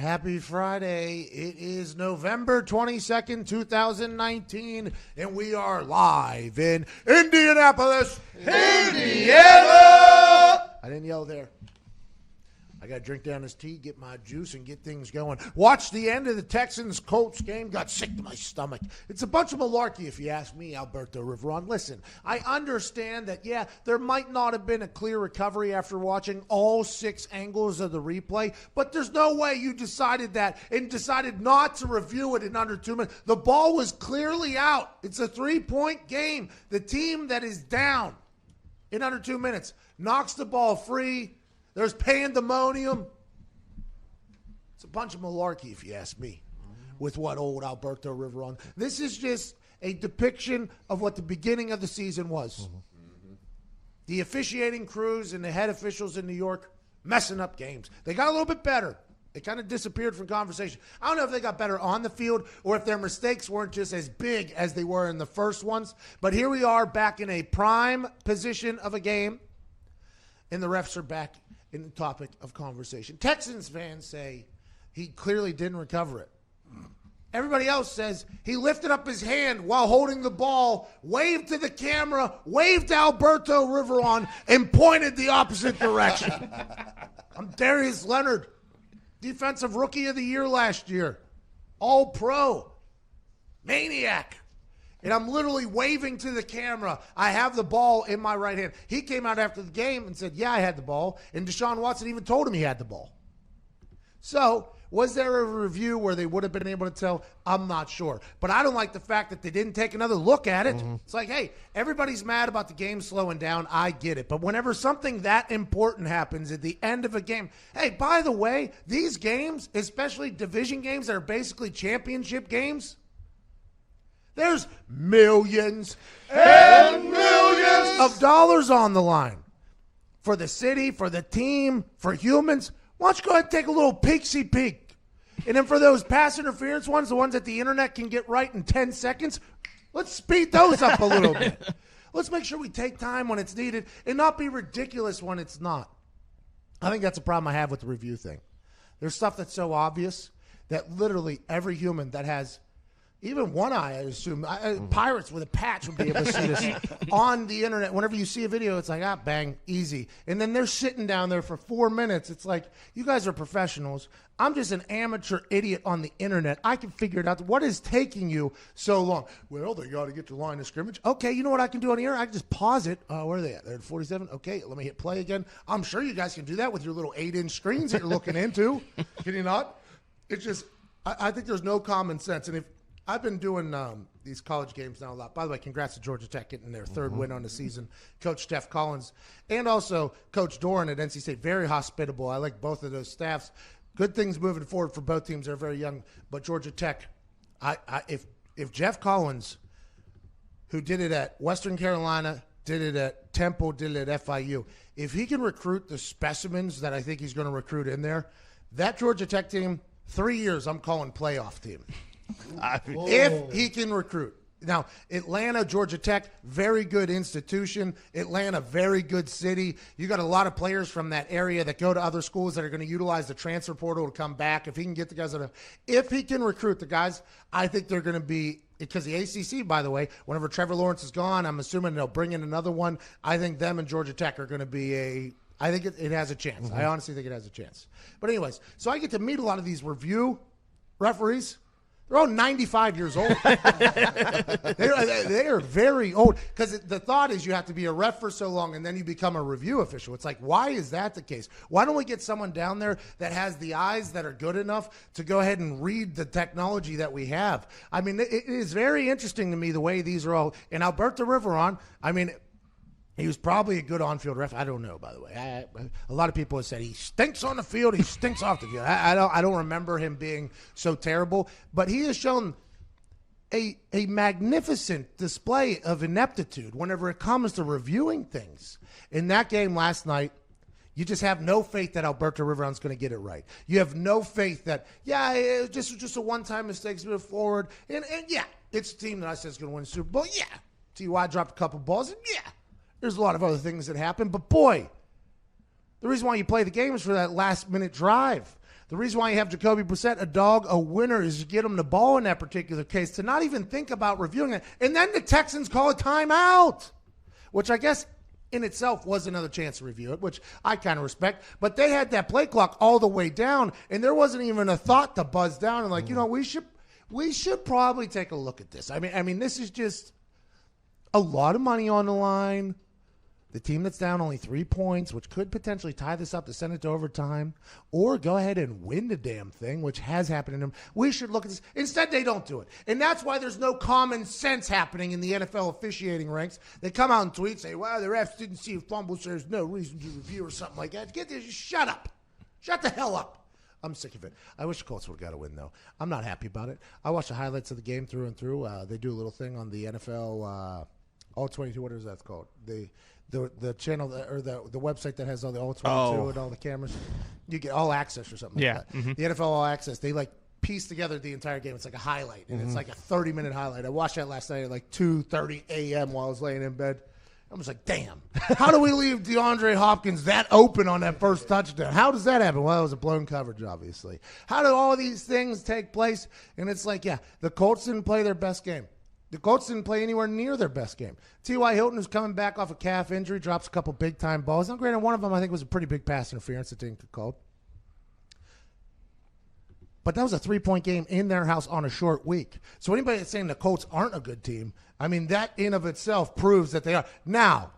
Happy Friday. It is November 22nd, 2019, and we are live in Indianapolis, Indiana. I didn't yell there. I got to drink down this tea, get my juice, and get things going. Watch the end of the Texans-Colts game. Got sick to my stomach. It's a bunch of malarkey, if you ask me, Alberto Riveron. Listen, I understand that, yeah, there might not have been a clear recovery after watching all 6 angles of the replay, but there's no way you decided that and decided not to review it in under 2 minutes. The ball was clearly out. It's a 3-point game. The team that is down in under 2 minutes knocks the ball free. There's pandemonium. It's a bunch of malarkey, if you ask me, with what old Alberto Riveron. This is just a depiction of what the beginning of the season was. The officiating crews and the head officials in New York messing up games. They got a little bit better. They kind of disappeared from conversation. I don't know if they got better on the field or if their mistakes weren't just as big as they were in the first ones. But here we are back in a prime position of a game, and the refs are back in the topic of conversation. Texans fans say he clearly didn't recover it. Everybody else says he lifted up his hand while holding the ball, waved to the camera, waved to Alberto Riveron, and pointed the opposite direction. I'm Darius Leonard, Defensive Rookie of the Year last year, All-Pro, Maniac. And I'm literally waving to the camera. I have the ball in my right hand. He came out after the game and said, yeah, I had the ball. And Deshaun Watson even told him he had the ball. So was there a review where they would have been able to tell? I'm not sure. But I don't like the fact that they didn't take another look at it. It's like, hey, everybody's mad about the game slowing down. I get it. But whenever something that important happens at the end of a game, hey, by the way, these games, especially division games that are basically championship games, there's millions and millions of dollars on the line for the city, for the team, for humans. Why don't you go ahead and take a little peeksy peek? And then for those pass interference ones, the ones that the internet can get right in 10 seconds, let's speed those up a little bit. Let's make sure we take time when it's needed and not be ridiculous when it's not. I think that's a problem I have with the review thing. There's stuff that's so obvious that literally every human that has even one eye, I assume. Pirates with a patch would be able to see this on the internet. Whenever you see a video, it's like, bang, easy. And then they're sitting down there for 4 minutes. It's like, you guys are professionals. I'm just an amateur idiot on the internet. I can figure it out. What is taking you so long? Well, they got to get to the line of scrimmage. Okay, you know what I can do on the air? I can just pause it. Where are they at? They're at 47. Okay, let me hit play again. I'm sure you guys can do that with your little 8-inch screens that you're looking into. Can you not? It's just, I think there's no common sense. And if I've been doing these college games now a lot. By the way, congrats to Georgia Tech getting their third win on the season. Coach Jeff Collins and also Coach Doran at NC State, very hospitable. I like both of those staffs. Good things moving forward for both teams. They're very young. But Georgia Tech, if Jeff Collins, who did it at Western Carolina, did it at Temple, did it at FIU, if he can recruit the specimens that I think he's going to recruit in there, that Georgia Tech team, 3 years, I'm calling playoff team. If he can recruit. Now, Atlanta, Georgia Tech, very good institution. Atlanta, very good city. You got a lot of players from that area that go to other schools that are going to utilize the transfer portal to come back. If he can get the guys if he can recruit the guys, I think they're going to be, because the ACC, by the way, whenever Trevor Lawrence is gone, I'm assuming they'll bring in another one. I think them and Georgia Tech are going to be I think it has a chance. I honestly think it has a chance. But anyways, so I get to meet a lot of these review referees. They're all 95 years old. They are very old, because the thought is you have to be a ref for so long and then you become a review official. It's like, why is that the case? Why don't we get someone down there that has the eyes that are good enough to go ahead and read the technology that we have? I mean, it is very interesting to me the way these are all. And Alberto Riveron, I mean, he was probably a good on-field ref. I don't know, by the way. A lot of people have said he stinks on the field, he stinks off the field. I don't remember him being so terrible, but he has shown a magnificent display of ineptitude whenever it comes to reviewing things. In that game last night, you just have no faith that Alberto Riveron's going to get it right. You have no faith that, it was just a one-time mistake, move forward. And yeah, it's a team that I said is going to win the Super Bowl. Yeah. T.Y. dropped a couple balls, and yeah. There's a lot of other things that happen, but boy, the reason why you play the game is for that last-minute drive. The reason why you have Jacoby Brissett, a dog, a winner, is to get him the ball in that particular case, to not even think about reviewing it. And then the Texans call a timeout, which I guess in itself was another chance to review it, which I kind of respect. But they had that play clock all the way down, and there wasn't even a thought to buzz down and like, we should probably take a look at this. I mean, this is just a lot of money on the line. The team that's down only 3 points, which could potentially tie this up to send it to overtime, or go ahead and win the damn thing, which has happened in them. We should look at this. Instead, they don't do it. And that's why there's no common sense happening in the NFL officiating ranks. They come out and tweet, say, well, the refs didn't see a fumble, so there's no reason to review or something like that. Get this, shut up. Shut the hell up. I'm sick of it. I wish the Colts would have got a win, though. I'm not happy about it. I watched the highlights of the game through and through. They do a little thing on the NFL All 22, what is that called? The channel or the website that has all the All 22 and all the cameras. You get All Access or something like that. Mm-hmm. The NFL All Access, they like piece together the entire game. It's like a highlight, and it's like a 30-minute highlight. I watched that last night at like 2:30 a.m. while I was laying in bed. I was like, damn, how do we leave DeAndre Hopkins that open on that first touchdown? How does that happen? Well, it was a blown coverage, obviously. How do all these things take place? And it's like, yeah, the Colts didn't play their best game. The Colts didn't play anywhere near their best game. T.Y. Hilton, who's coming back off a calf injury, drops a couple big-time balls. Now, granted, one of them I think was a pretty big pass interference that didn't get called. But that was a 3-point game in their house on a short week. So anybody that's saying the Colts aren't a good team, I mean, that in of itself proves that they are. Now,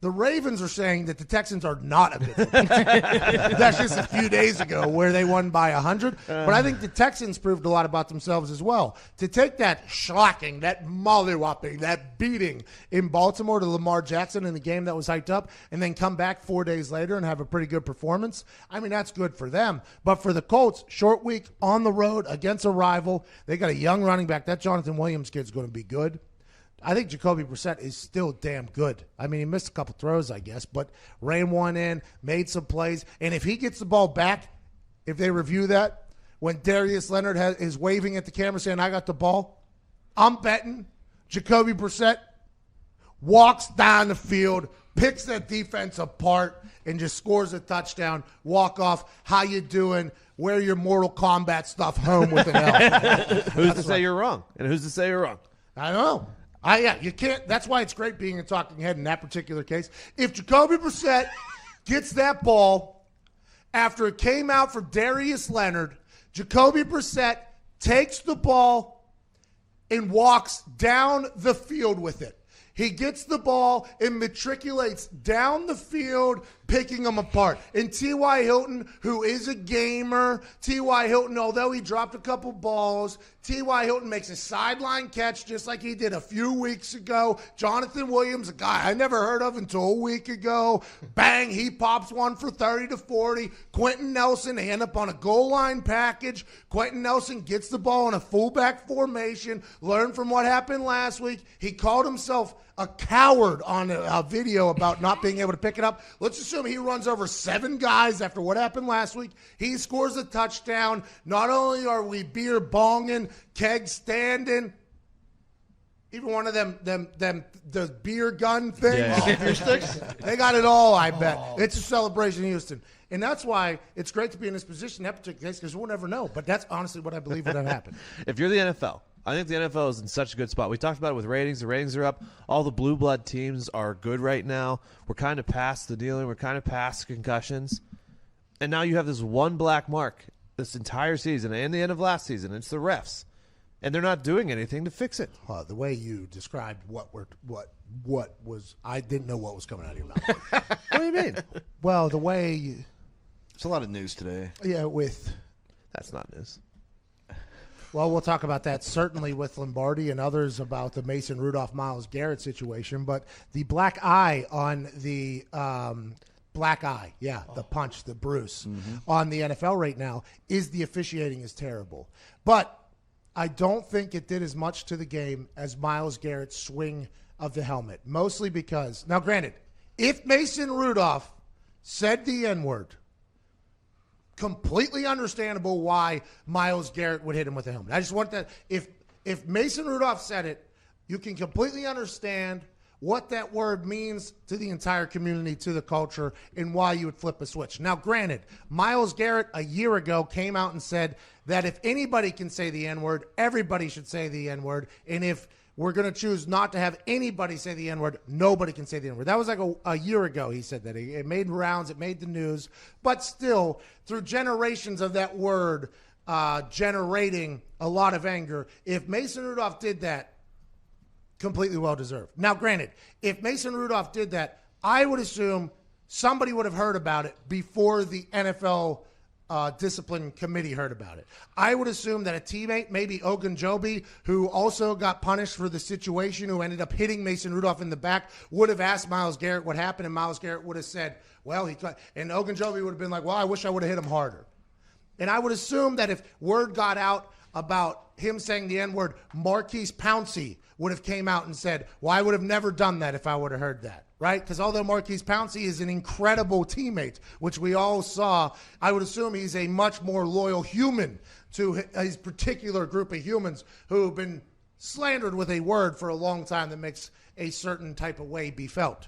the Ravens are saying that the Texans are not a good team. That's just a few days ago where they won by 100. But I think the Texans proved a lot about themselves as well. To take that shocking, that mollywhopping, that beating in Baltimore to Lamar Jackson in the game that was hyped up, and then come back 4 days later and have a pretty good performance, I mean, that's good for them. But for the Colts, short week on the road against a rival, they got a young running back. That Jonathan Williams kid's going to be good. I think Jacoby Brissett is still damn good. I mean, he missed a couple throws, I guess, but ran one in, made some plays. And if he gets the ball back, if they review that, when Darius Leonard is waving at the camera saying, I got the ball, I'm betting Jacoby Brissett walks down the field, picks that defense apart, and just scores a touchdown, walk off, how you doing, wear your Mortal Kombat stuff home with an L. Who's to say you're wrong? And who's to say you're wrong? I don't know. Yeah, you can't. That's why it's great being a talking head in that particular case. If Jacoby Brissett gets that ball after it came out for Darius Leonard, Jacoby Brissett takes the ball and walks down the field with it. He gets the ball and matriculates down the field, picking them apart. And T.Y. Hilton, who is a gamer, T.Y. Hilton, although he dropped a couple balls, T.Y. Hilton makes a sideline catch just like he did a few weeks ago. Jonathan Williams, a guy I never heard of until a week ago. Bang, he pops one for 30 to 40. Quentin Nelson, they end up on a goal line package. Quentin Nelson gets the ball in a fullback formation. Learned from what happened last week. He called himself a coward on a video about not being able to pick it up. Let's assume he runs over 7 guys after what happened last week. He scores a touchdown. Not only are we beer bonging, keg standing, even one of them the beer gun things, beer sticks, they got it all, I bet. It's a celebration in Houston. And that's why it's great to be in this position in that particular case, because we'll never know. But that's honestly what I believe would have happened. If you're the NFL, I think the NFL is in such a good spot. We talked about it with ratings. The ratings are up. All the blue blood teams are good right now. We're kind of past the dealing. We're kind of past concussions. And now you have this one black mark this entire season and the end of last season. It's the refs. And they're not doing anything to fix it. The way you described what was, I didn't know what was coming out of your mouth. What do you mean? Well, the way There's a lot of news today. Yeah, that's not news. Well, we'll talk about that certainly with Lombardi and others about the Mason Rudolph Myles Garrett situation. But the black eye on the the punch, the Bruce on the NFL right now is the officiating is terrible. But I don't think it did as much to the game as Myles Garrett's swing of the helmet, mostly because, now granted, if Mason Rudolph said the N-word, completely understandable why Myles Garrett would hit him with a helmet. I just want that. If Mason Rudolph said it, you can completely understand what that word means to the entire community, to the culture, and why you would flip a switch. Now, granted, Myles Garrett a year ago came out and said that if anybody can say the N-word, everybody should say the N-word, and if we're going to choose not to have anybody say the N-word, nobody can say the N-word. That was like a year ago he said that. It made rounds, it made the news, but still, through generations of that word generating a lot of anger, if Mason Rudolph did that, completely well-deserved. Now, granted, if Mason Rudolph did that, I would assume somebody would have heard about it before the NFL discipline committee heard about it. I would assume that a teammate, maybe Ogunjobi, who also got punished for the situation, who ended up hitting Mason Rudolph in the back, would have asked Myles Garrett what happened, and Myles Garrett would have said, well, and Ogunjobi would have been like, well, I wish I would have hit him harder. And I would assume that if word got out about him saying the N-word, Marquise Pouncey would have came out and said, well, I would have never done that if I would have heard that, right? Because although Marquise Pouncey is an incredible teammate, which we all saw, I would assume he's a much more loyal human to his particular group of humans who have been slandered with a word for a long time that makes a certain type of way be felt.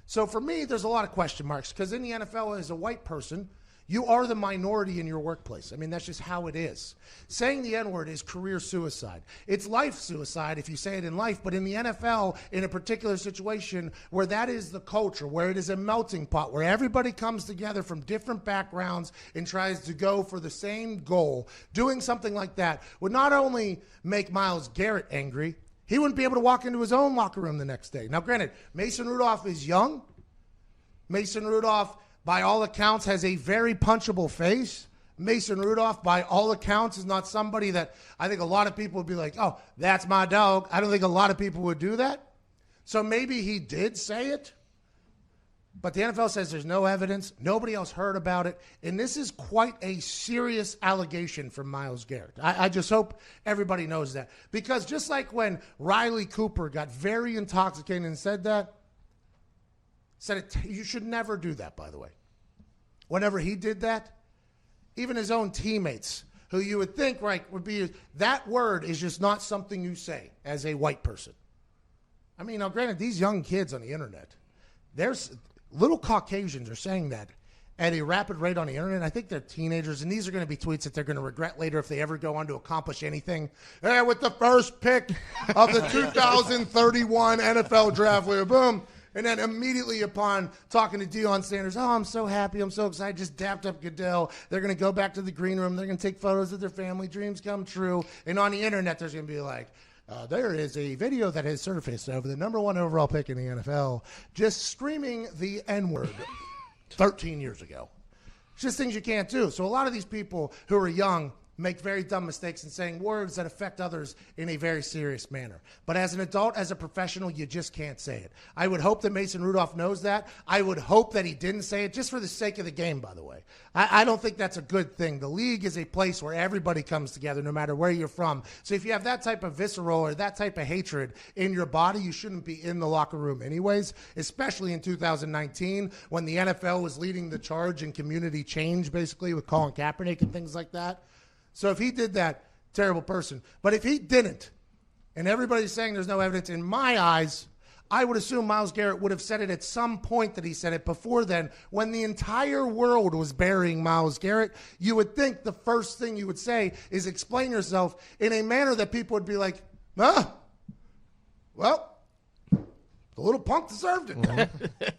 So for me, there's a lot of question marks because in the NFL, as a white person, you are the minority in your workplace. I mean, that's just how it is. Saying the N-word is career suicide. It's life suicide if you say it in life, but in the NFL, in a particular situation where that is the culture, where it is a melting pot, where everybody comes together from different backgrounds and tries to go for the same goal, doing something like that would not only make Myles Garrett angry, he wouldn't be able to walk into his own locker room the next day. Now, granted, Mason Rudolph is young. Mason Rudolph, by all accounts, has a very punchable face. Mason Rudolph, by all accounts, is not somebody that I think a lot of people would be like, oh, that's my dog. I don't think a lot of people would do that. So maybe he did say it. But the NFL says there's no evidence. Nobody else heard about it. And this is quite a serious allegation from Myles Garrett. I just hope everybody knows that. Because just like when Riley Cooper got very intoxicated and said that, you should never do that, by the way. Whenever he did that, even his own teammates, who you would think, right, would be, that word is just not something you say as a white person. I mean, now granted, these young kids on the internet, there's little Caucasians are saying that at a rapid rate on the internet. I think they're teenagers, and these are going to be tweets that they're going to regret later if they ever go on to accomplish anything. Hey, with the first pick of the 2031 NFL draft, boom. And then immediately upon talking to Deion Sanders, oh, I'm so happy, I'm so excited, just dapped up Goodell. They're going to go back to the green room. They're going to take photos of their family, dreams come true. And on the internet, there's going to be like, there is a video that has surfaced of the number one overall pick in the NFL just screaming the N-word 13 years ago. It's just things you can't do. So a lot of these people who are young make very dumb mistakes in saying words that affect others in a very serious manner. But as an adult, as a professional, you just can't say it. I would hope that Mason Rudolph knows that. I would hope that he didn't say it just for the sake of the game, by the way. I don't think that's a good thing. The league is a place where everybody comes together no matter where you're from. So if you have that type of visceral or that type of hatred in your body, you shouldn't be in the locker room anyways, especially in 2019 when the NFL was leading the charge in community change, basically, with Colin Kaepernick and things like that. So if he did that, terrible person. But if he didn't, and everybody's saying there's no evidence, in my eyes, I would assume Myles Garrett would have said it at some point that he said it before then. When the entire world was burying Myles Garrett, you would think the first thing you would say is explain yourself in a manner that people would be like, well, the little punk deserved it.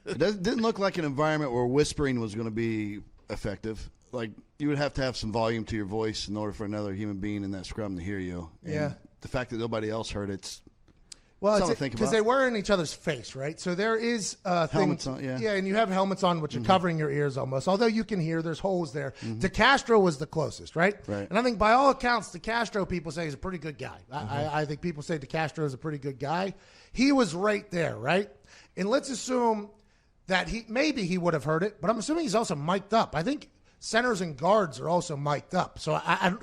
It didn't look like an environment where whispering was going to be effective. Like, you would have to have some volume to your voice in order for another human being in that scrum to hear you. And yeah. The fact that nobody else heard it's something to think about. Because they were in each other's face, right? So there is helmets on, yeah. Yeah, and you have helmets on, which are covering your ears almost. Although you can hear, there's holes there. DeCastro was the closest, right? And I think by all accounts, DeCastro, people say, is a pretty good guy. I think people say DeCastro is a pretty good guy. He was right there, right? And let's assume that maybe he would have heard it, but I'm assuming he's also mic'd up. I think centers and guards are also mic'd up. So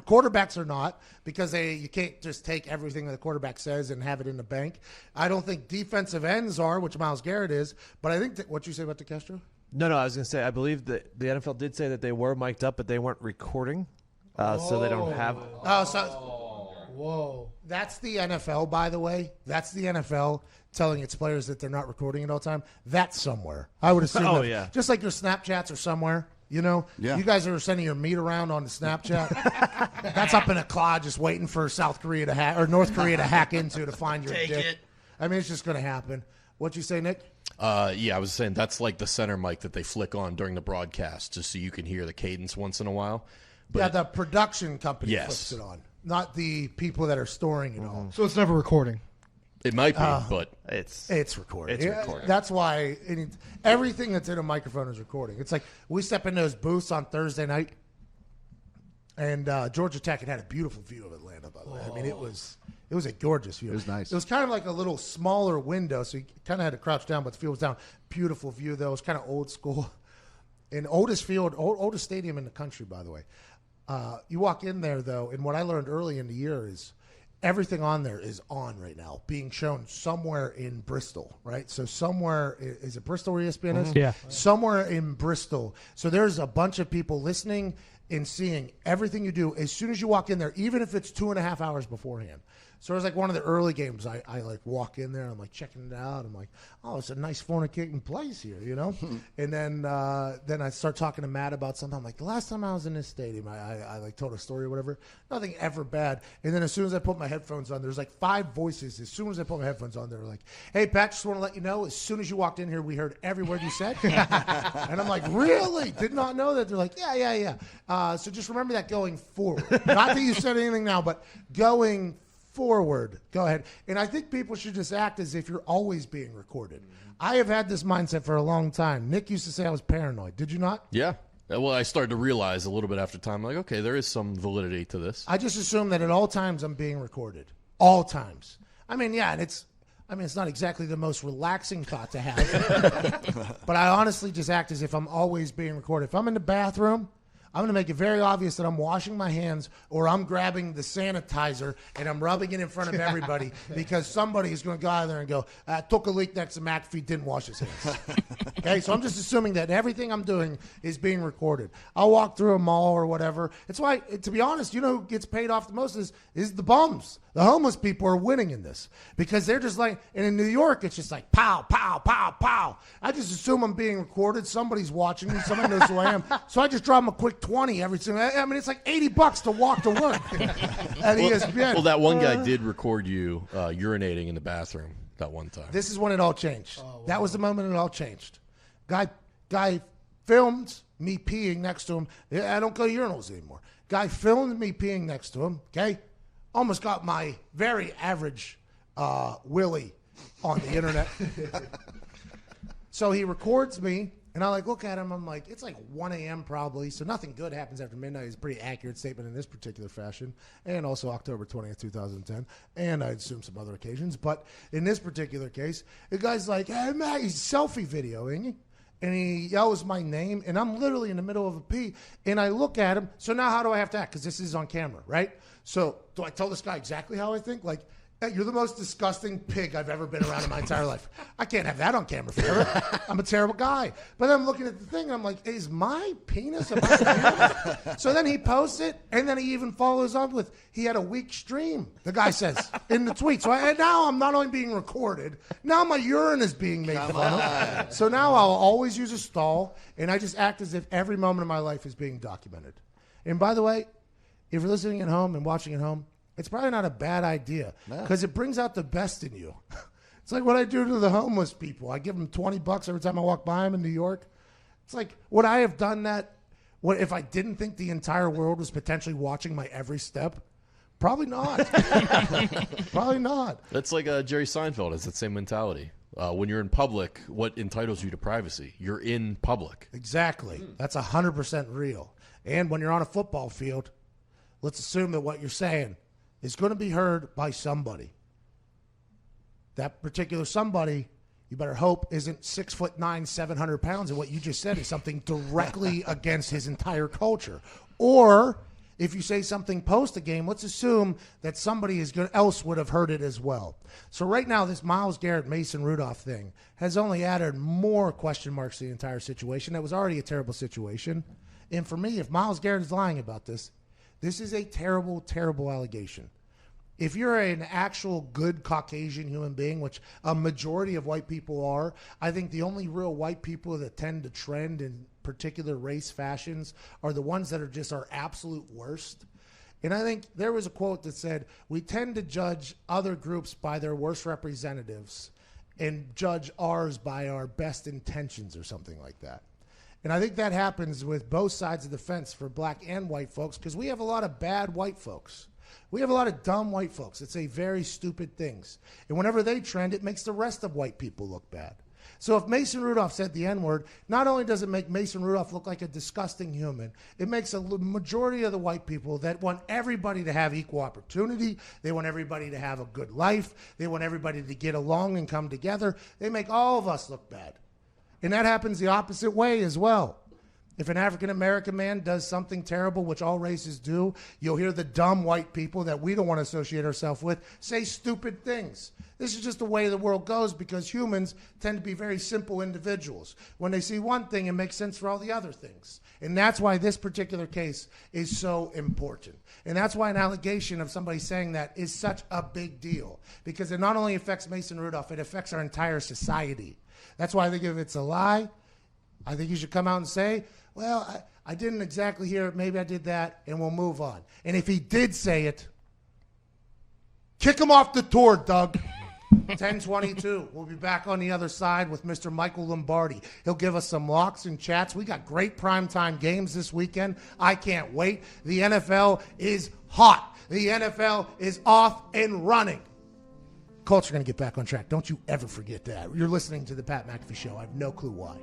quarterbacks are not, because you can't just take everything that the quarterback says and have it in the bank. I don't think defensive ends are, which Myles Garrett is. But I think what you say about DeCastro? No, I was going to say, I believe that the NFL did say that they were mic'd up, but they weren't recording. So they don't have. Whoa. That's the NFL, by the way. That's the NFL telling its players that they're not recording it all the time. That's somewhere. I would assume. Oh, that, yeah. Just like your Snapchats are somewhere. You know, Yeah. You guys are sending your meat around on the Snapchat. That's up in a cloud, just waiting for South Korea to hack or North Korea to hack into to find your Take dick. it. I mean, it's just going to happen. What'd you say, Nick? Yeah, I was saying that's like the center mic that they flick on during the broadcast, just so you can hear the cadence once in a while. But Yeah, the production company Yes. flips it on, not the people that are storing it all. So it's never recording. it might be, but It's It's recorded. It's recorded. That's why everything that's in a microphone is recording. It's like we step in those booths on Thursday night, and Georgia Tech had a beautiful view of Atlanta. By the way, I mean it was a gorgeous view. It was nice. It was kind of like a little smaller window, so you kind of had to crouch down, but the field was down. Beautiful view though. It was kind of old school. And oldest stadium in the country, by the way. You walk in there though, and what I learned early in the year is everything on there is on right now, being shown somewhere in Bristol, right? So somewhere, is it Bristol where ESPN is? Yeah. Somewhere in Bristol. So there's a bunch of people listening and seeing everything you do as soon as you walk in there, even if it's 2.5 hours beforehand. So it was like one of the early games. I like walk in there. I'm like checking it out. I'm like, oh, it's a nice fornicating place here, you know. And then I start talking to Matt about something. I'm like, the last time I was in this stadium, I like told a story or whatever. Nothing ever bad. And then as soon as I put my headphones on, there's like 5 voices. As soon as I put my headphones on, they're like, hey, Pat, just want to let you know, as soon as you walked in here, we heard every word you said. And I'm like, really? Did not know that. They're like, yeah. So just remember that going forward. Not that you said anything now, but going forward. Go ahead. And I think people should just act as if you're always being recorded. I have had this mindset for a long time. Nick used to say I was paranoid. Did you not? yeah. Well, I started to realize a little bit after time, like, okay, there is some validity to this. I just assume that at all times I'm being recorded. All times. I mean, yeah, and it's not exactly the most relaxing thought to have. But I honestly just act as if I'm always being recorded. If I'm in the bathroom, I'm going to make it very obvious that I'm washing my hands or I'm grabbing the sanitizer and I'm rubbing it in front of everybody because somebody is going to go out there and go, took a leak next to McAfee, didn't wash his hands. Okay, so I'm just assuming that everything I'm doing is being recorded. I'll walk through a mall or whatever. It's why, to be honest, you know who gets paid off the most is the bums. The homeless people are winning in this because they're just like, and in New York, it's just like pow, pow, pow, pow. I just assume I'm being recorded. Somebody's watching me. Somebody knows who I am. So I just drop them a quick 20 every single. I mean, it's like $80 to walk to work at ESPN. Well, that one guy did record you urinating in the bathroom that one time. This is when it all changed. That was the moment it all changed. Guy filmed me peeing next to him. I don't go to urinals anymore. Guy filmed me peeing next to him. Okay, almost got my very average Willie on the internet. So he records me, and I like look at him. I'm like, it's like 1 a.m. probably, so nothing good happens after midnight. It's a pretty accurate statement in this particular fashion, and also October 20th, 2010, and I assume some other occasions. But in this particular case, the guy's like, hey, man, he's selfie videoing, and he yells my name, and I'm literally in the middle of a pee, and I look at him. So now how do I have to act? Because this is on camera, right? So do I tell this guy exactly how I think? Like, hey, you're the most disgusting pig I've ever been around in my entire life. I can't have that on camera forever. I'm a terrible guy. But then I'm looking at the thing, and I'm like, is my penis about to So then he posts it, and then he even follows up with, he had a weak stream, the guy says, in the tweet. So and now I'm not only being recorded, now my urine is being made fun of. So now I'll always use a stall, and I just act as if every moment of my life is being documented. And by the way, if you're listening at home and watching at home, it's probably not a bad idea because it brings out the best in you. It's like what I do to the homeless people. I give them $20 every time I walk by them in New York. It's like, would I have done that if I didn't think the entire world was potentially watching my every step? Probably not. Probably not. That's like Jerry Seinfeld has that same mentality. When you're in public, what entitles you to privacy? You're in public. Exactly. That's 100% real. And when you're on a football field, let's assume that what you're saying is going to be heard by somebody. That particular somebody, you better hope, isn't 6'9", 700 pounds, and what you just said is something directly against his entire culture. Or if you say something post a game, let's assume that somebody else would have heard it as well. So right now, this Myles Garrett, Mason Rudolph thing has only added more question marks to the entire situation. That was already a terrible situation. And for me, if Myles Garrett is lying about this, this is a terrible, terrible allegation. if you're an actual good Caucasian human being, which a majority of white people are, I think the only real white people that tend to trend in particular race fashions are the ones that are just our absolute worst. And I think there was a quote that said, we tend to judge other groups by their worst representatives and judge ours by our best intentions or something like that. And I think that happens with both sides of the fence for black and white folks, because we have a lot of bad white folks. We have a lot of dumb white folks that say very stupid things. And whenever they trend, it makes the rest of white people look bad. So if Mason Rudolph said the N-word, not only does it make Mason Rudolph look like a disgusting human, it makes a majority of the white people that want everybody to have equal opportunity. They want everybody to have a good life. They want everybody to get along and come together. They make all of us look bad. And that happens the opposite way as well. If an African-American man does something terrible, which all races do, you'll hear the dumb white people that we don't want to associate ourselves with say stupid things. This is just the way the world goes, because humans tend to be very simple individuals. When they see one thing, it makes sense for all the other things. And that's why this particular case is so important. And that's why an allegation of somebody saying that is such a big deal, because it not only affects Mason Rudolph, it affects our entire society. That's why I think if it's a lie, I think you should come out and say, well, I didn't exactly hear it. Maybe I did that, and we'll move on. And if he did say it, kick him off the tour, Doug. 10:22. We'll be back on the other side with Mr. Michael Lombardi. He'll give us some locks and chats. We got great primetime games this weekend. I can't wait. The NFL is hot. The NFL is off and running. Colts are going to get back on track. Don't you ever forget that. You're listening to the Pat McAfee Show. I have no clue why.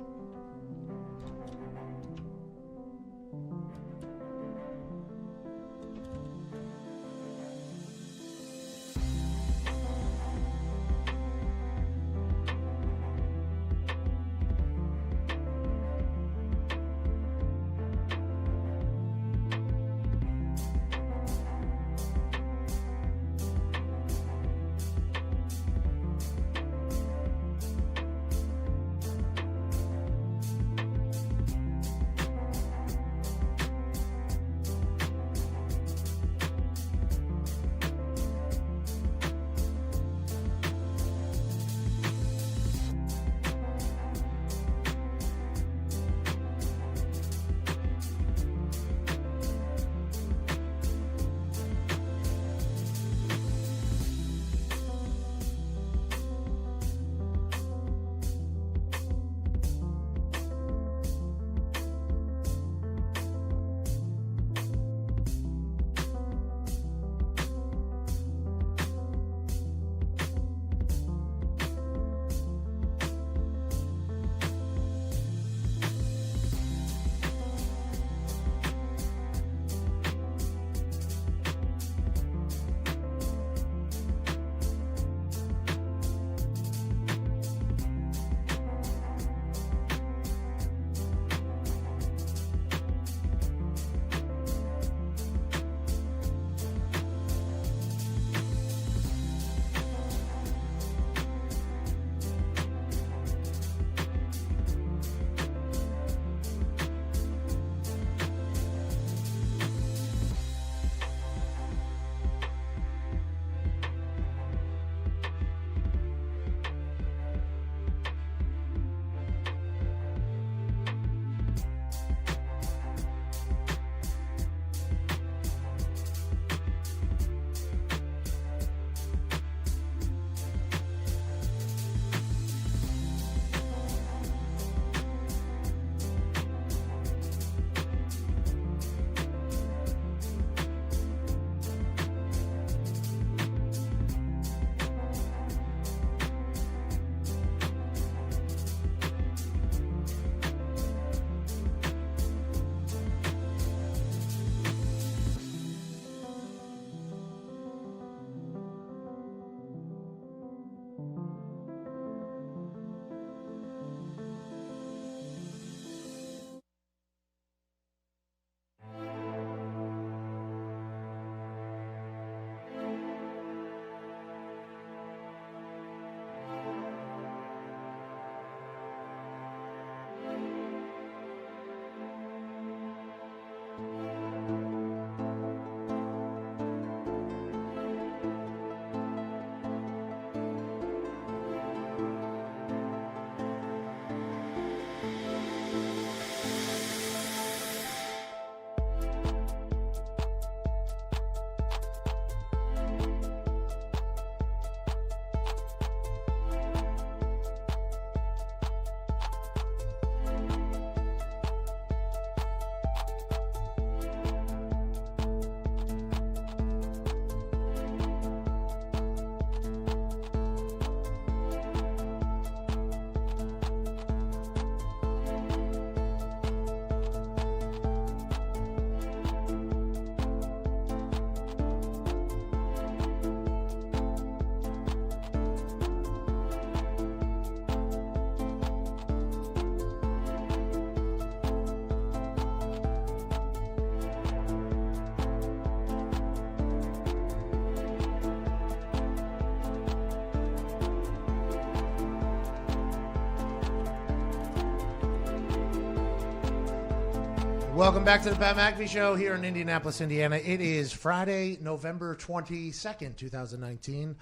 Welcome back to the Pat McAfee Show here in Indianapolis, Indiana. It is Friday, November 22nd, 2019.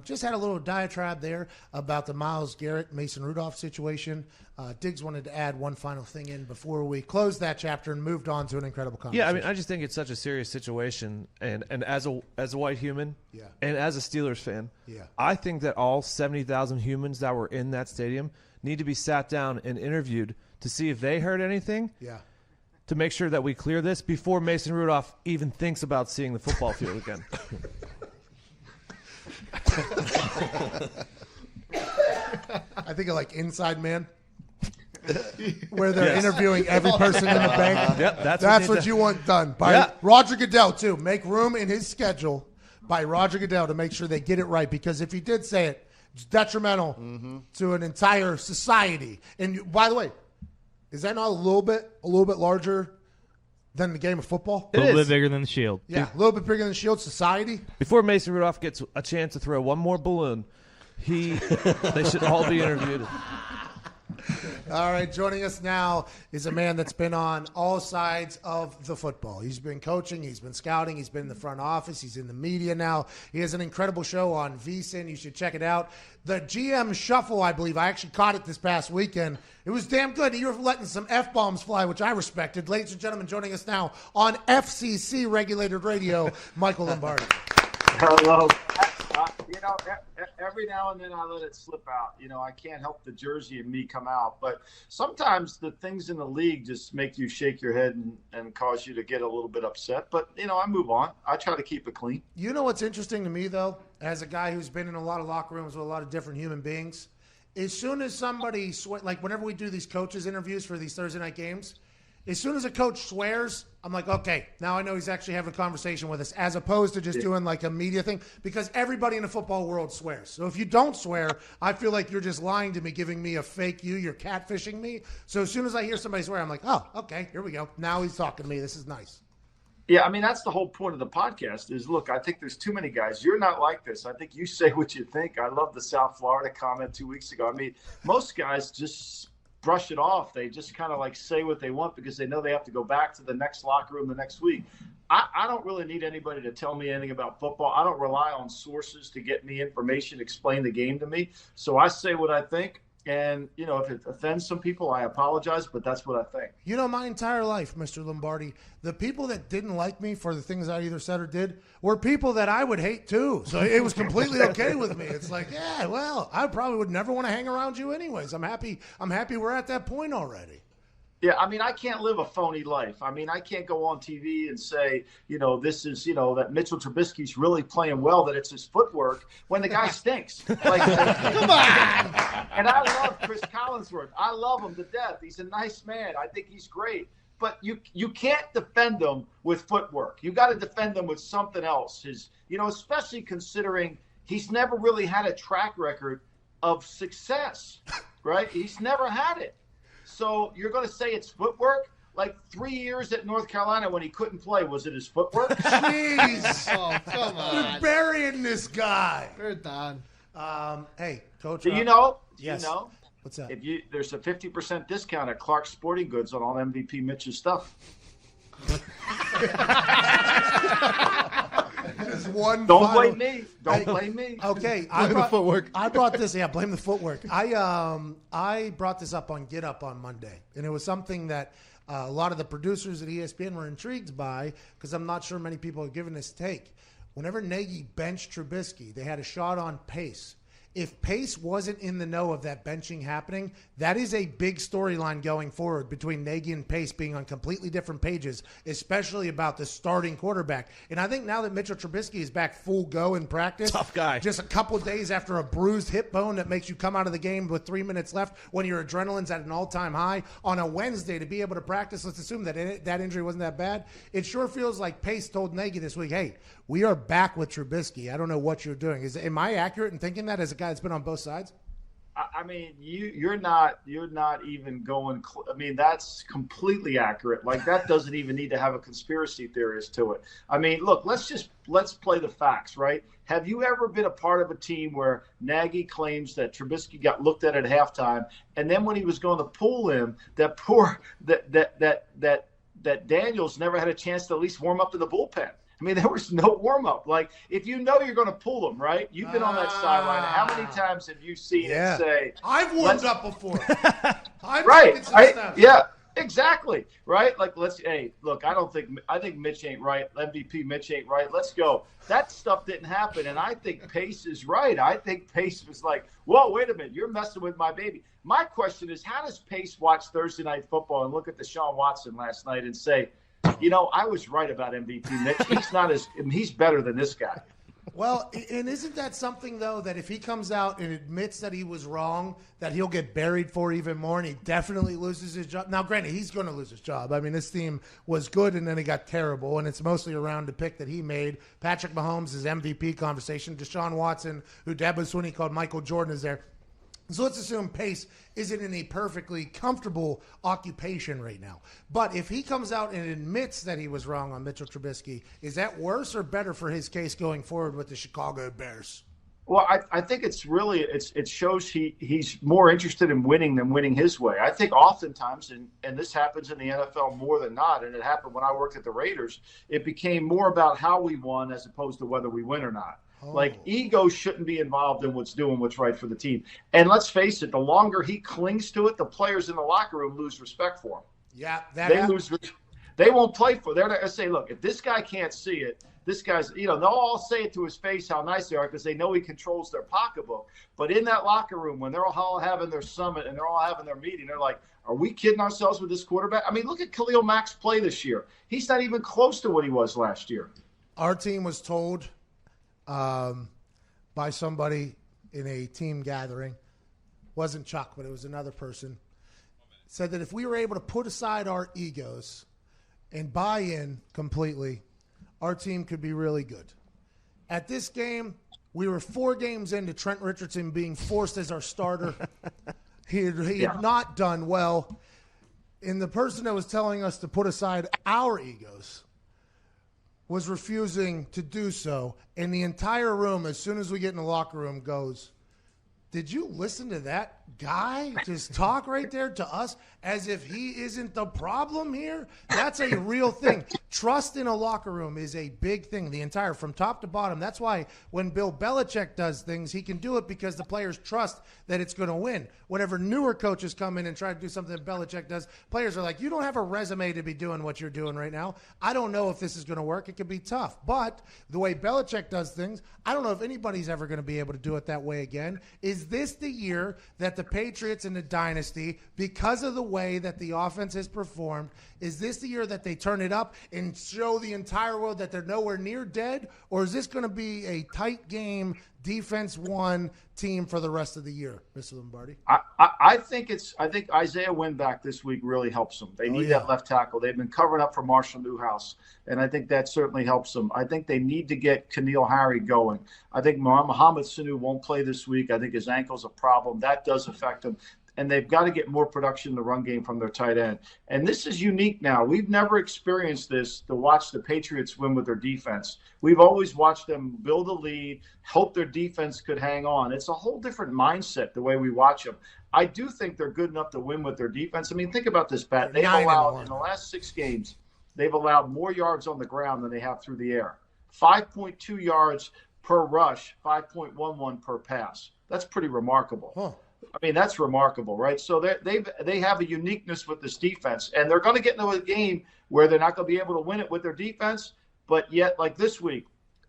Just had a little diatribe there about the Myles Garrett, Mason Rudolph situation. Diggs wanted to add one final thing in before we closed that chapter and moved on to an incredible conversation. Yeah, I mean, I just think it's such a serious situation, and as a white human, and as a Steelers fan, I think that all 70,000 humans that were in that stadium need to be sat down and interviewed to see if they heard anything. To make sure that we clear this before Mason Rudolph even thinks about seeing the football field again. I think of like Inside Man, where they're interviewing every person in the bank. Yep, that's what you want done by Roger Goodell too. Make room in his schedule by Roger Goodell to make sure they get it right, because if he did say it, it's detrimental to an entire society. And by the way, is that not a little bit larger than the game of football? A little bit bigger than the Shield. Yeah, a little bit bigger than the Shield society. Before Mason Rudolph gets a chance to throw one more balloon, they should all be interviewed. All right, joining us now is a man that's been on all sides of the football. He's been coaching, he's been scouting, he's been in the front office, he's in the media now. He has an incredible show on VSiN. You should check it out. The GM Shuffle, I believe. I actually caught it this past weekend. It was damn good. You were letting some F-bombs fly, which I respected. Ladies and gentlemen, joining us now on FCC-regulated radio, Michael Lombardi. Hello. Every now and then I let it slip out. I can't help the Jersey and me come out. But sometimes the things in the league just make you shake your head and cause you to get a little bit upset. But, I move on. I try to keep it clean. You know what's interesting to me, though, as a guy who's been in a lot of locker rooms with a lot of different human beings, as soon as somebody, like whenever we do these coaches interviews for these Thursday night games, as soon as a coach swears, I'm like, okay, now I know he's actually having a conversation with us, as opposed to just doing like a media thing, because everybody in the football world swears. So if you don't swear, I feel like you're just lying to me, giving me a fake you, you're catfishing me. So as soon as I hear somebody swear, I'm like, oh, okay, here we go. Now he's talking to me. This is nice. Yeah, I mean, that's the whole point of the podcast is, look, I think there's too many guys. You're not like this. I think you say what you think. I love the South Florida comment 2 weeks ago. I mean, most guys just brush it off. They just kind of like say what they want because they know they have to go back to the next locker room the next week. I don't really need anybody to tell me anything about football. I don't rely on sources to get me information, explain the game to me. So I say what I think. And, if it offends some people, I apologize, but that's what I think. My entire life, Mr. Lombardi, the people that didn't like me for the things I either said or did were people that I would hate too. So it was completely okay with me. It's like, yeah, well, I probably would never want to hang around you anyways. I'm happy we're at that point already. Yeah, I mean, I can't live a phony life. I mean, I can't go on TV and say, this is, that Mitchell Trubisky's really playing well, that it's his footwork, when the guy stinks. Like, come on! And I love Chris Collinsworth. I love him to death. He's a nice man. I think he's great. But you can't defend him with footwork. You got to defend him with something else. Especially considering he's never really had a track record of success, right? He's never had it. So you're going to say it's footwork? Like 3 years at North Carolina when he couldn't play, was it his footwork? Jeez. Oh, come on. You're burying this guy. We're done. Hey, Coach. Do you know? Yes. You know? What's that? There's a 50% discount at Clark's Sporting Goods on all MVP Mitch's stuff. Don't blame me. Don't blame me. Okay, Blame the footwork. I brought this. Yeah, blame the footwork. I brought this up on Get Up on Monday, and it was something that a lot of the producers at ESPN were intrigued by, because I'm not sure many people have given this take. Whenever Nagy benched Trubisky, they had a shot on Pace. If Pace wasn't in the know of that benching happening, that is a big storyline going forward between Nagy and Pace being on completely different pages, especially about the starting quarterback. And I think now that Mitchell Trubisky is back full go in practice, tough guy, just a couple days after a bruised hip bone that makes you come out of the game with 3 minutes left when your adrenaline's at an all-time high on a Wednesday to be able to practice, let's assume that that injury wasn't that bad. It sure feels like Pace told Nagy this week, hey, we are back with Trubisky. I don't know what you're doing. Am I accurate in thinking that as a guy that's been on both sides? I mean, you're not even going. I mean, that's completely accurate. Like, that doesn't even need to have a conspiracy theorist to it. I mean, look, let's play the facts, right? Have you ever been a part of a team where Nagy claims that Trubisky got looked at halftime, and then when he was going to pull him, that that Daniels never had a chance to at least warm up in the bullpen. I mean, there was no warm-up. Like, if you know you're going to pull them, right? You've been on that sideline. How many times have you seen it say, I've warmed up before. Yeah, exactly. Right? Like, look, I think Mitch ain't right. MVP Mitch ain't right. Let's go. That stuff didn't happen, and I think Pace is right. I think Pace was like, whoa, wait a minute, you're messing with my baby. My question is, how does Pace watch Thursday Night Football and look at Deshaun Watson last night and say, I was right about MVP Mitch. He's better than this guy. Well, and isn't that something, though, that if he comes out and admits that he was wrong, that he'll get buried for even more, and he definitely loses his job? Now, granted, he's going to lose his job. I mean, this team was good, and then it got terrible, and it's mostly around the pick that he made. Patrick Mahomes' MVP conversation. Deshaun Watson, who Deb Sweeney called Michael Jordan, is there. So let's assume Pace isn't in a perfectly comfortable occupation right now. But if he comes out and admits that he was wrong on Mitchell Trubisky, is that worse or better for his case going forward with the Chicago Bears? Well, I think it shows he's more interested in winning than winning his way. I think oftentimes, and this happens in the NFL more than not, and it happened when I worked at the Raiders, it became more about how we won as opposed to whether we win or not. Like, ego shouldn't be involved in what's right for the team. And let's face it, the longer he clings to it, the players in the locker room lose respect for him. Yeah, they won't play for it. They're going to say, look, if this guy can't see it, this guy's, they'll all say it to his face how nice they are because they know he controls their pocketbook. But in that locker room, when they're all having their summit and they're all having their meeting, they're like, are we kidding ourselves with this quarterback? I mean, look at Khalil Mack's play this year. He's not even close to what he was last year. Our team was told by somebody in a team gathering, wasn't Chuck, but it was another person, said that if we were able to put aside our egos and buy in completely, our team could be really good. At this game, we were 4 games into Trent Richardson being forced as our starter. He had not done well. And the person that was telling us to put aside our egos was refusing to do so. And the entire room, as soon as we get in the locker room, goes, did you listen to that guy just talk right there to us as if he isn't the problem here? That's a real thing. Trust in a locker room is a big thing, from top to bottom. That's why when Bill Belichick does things, he can do it because the players trust that it's going to win. Whenever newer coaches come in and try to do something that Belichick does, players are like, you don't have a resume to be doing what you're doing right now. I don't know if this is going to work. It could be tough. But the way Belichick does things, I don't know if anybody's ever going to be able to do it that way again. Is this the year that the Patriots in the dynasty, because of the way that the offense has performed, is this the year that they turn it up and show the entire world that they're nowhere near dead? Or is this going to be a tight game, defense one team for the rest of the year, Mr. Lombardi? I think Isaiah Wynn back this week really helps them. They need that left tackle. They've been covering up for Marshall Newhouse, and I think that certainly helps them. I think they need to get Keneal Harry going. I think Mohamed Sanu won't play this week. I think his ankle's a problem. That does affect him. And they've got to get more production in the run game from their tight end. And this is unique now. We've never experienced this to watch the Patriots win with their defense. We've always watched them build a lead, hope their defense could hang on. It's a whole different mindset the way we watch them. I do think they're good enough to win with their defense. I mean, think about this, Pat. They've allowed, in the last 6 games, they've allowed more yards on the ground than they have through the air. 5.2 yards per rush, 5.11 per pass. That's pretty remarkable. Huh. I mean, that's remarkable, right? So they have a uniqueness with this defense, and they're going to get into a game where they're not going to be able to win it with their defense, but yet, like this week,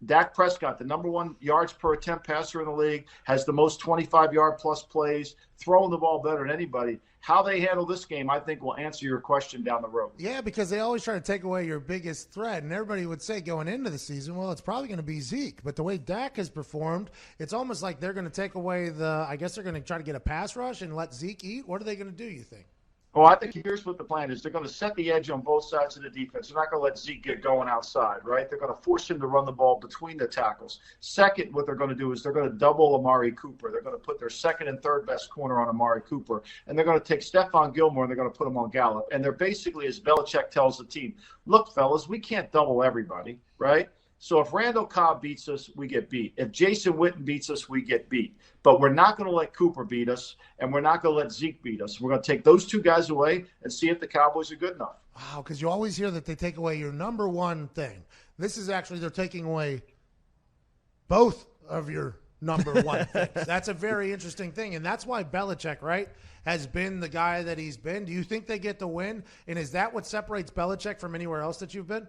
Dak Prescott, the number 1 yards per attempt passer in the league, has the most 25-yard-plus plays, throwing the ball better than anybody. How they handle this game, I think, will answer your question down the road. Yeah, because they always try to take away your biggest threat, and everybody would say going into the season, well, it's probably going to be Zeke. But the way Dak has performed, it's almost like they're going to take away I guess they're going to try to get a pass rush and let Zeke eat. What are they going to do, you think? Well, I think here's what the plan is. They're going to set the edge on both sides of the defense. They're not going to let Zeke get going outside, right? They're going to force him to run the ball between the tackles. Second, what they're going to do is they're going to double Amari Cooper. They're going to put their second and third best corner on Amari Cooper. And they're going to take Stephon Gilmore and they're going to put him on Gallup. And they're basically, as Belichick tells the team, look, fellas, we can't double everybody, right? So if Randall Cobb beats us, we get beat. If Jason Witten beats us, we get beat. But we're not going to let Cooper beat us, and we're not going to let Zeke beat us. We're going to take those two guys away and see if the Cowboys are good enough. Wow, because you always hear that they take away your number one thing. This is actually they're taking away both of your number one things. That's a very interesting thing, and that's why Belichick, right, has been the guy that he's been. Do you think they get the win, and is that what separates Belichick from anywhere else that you've been?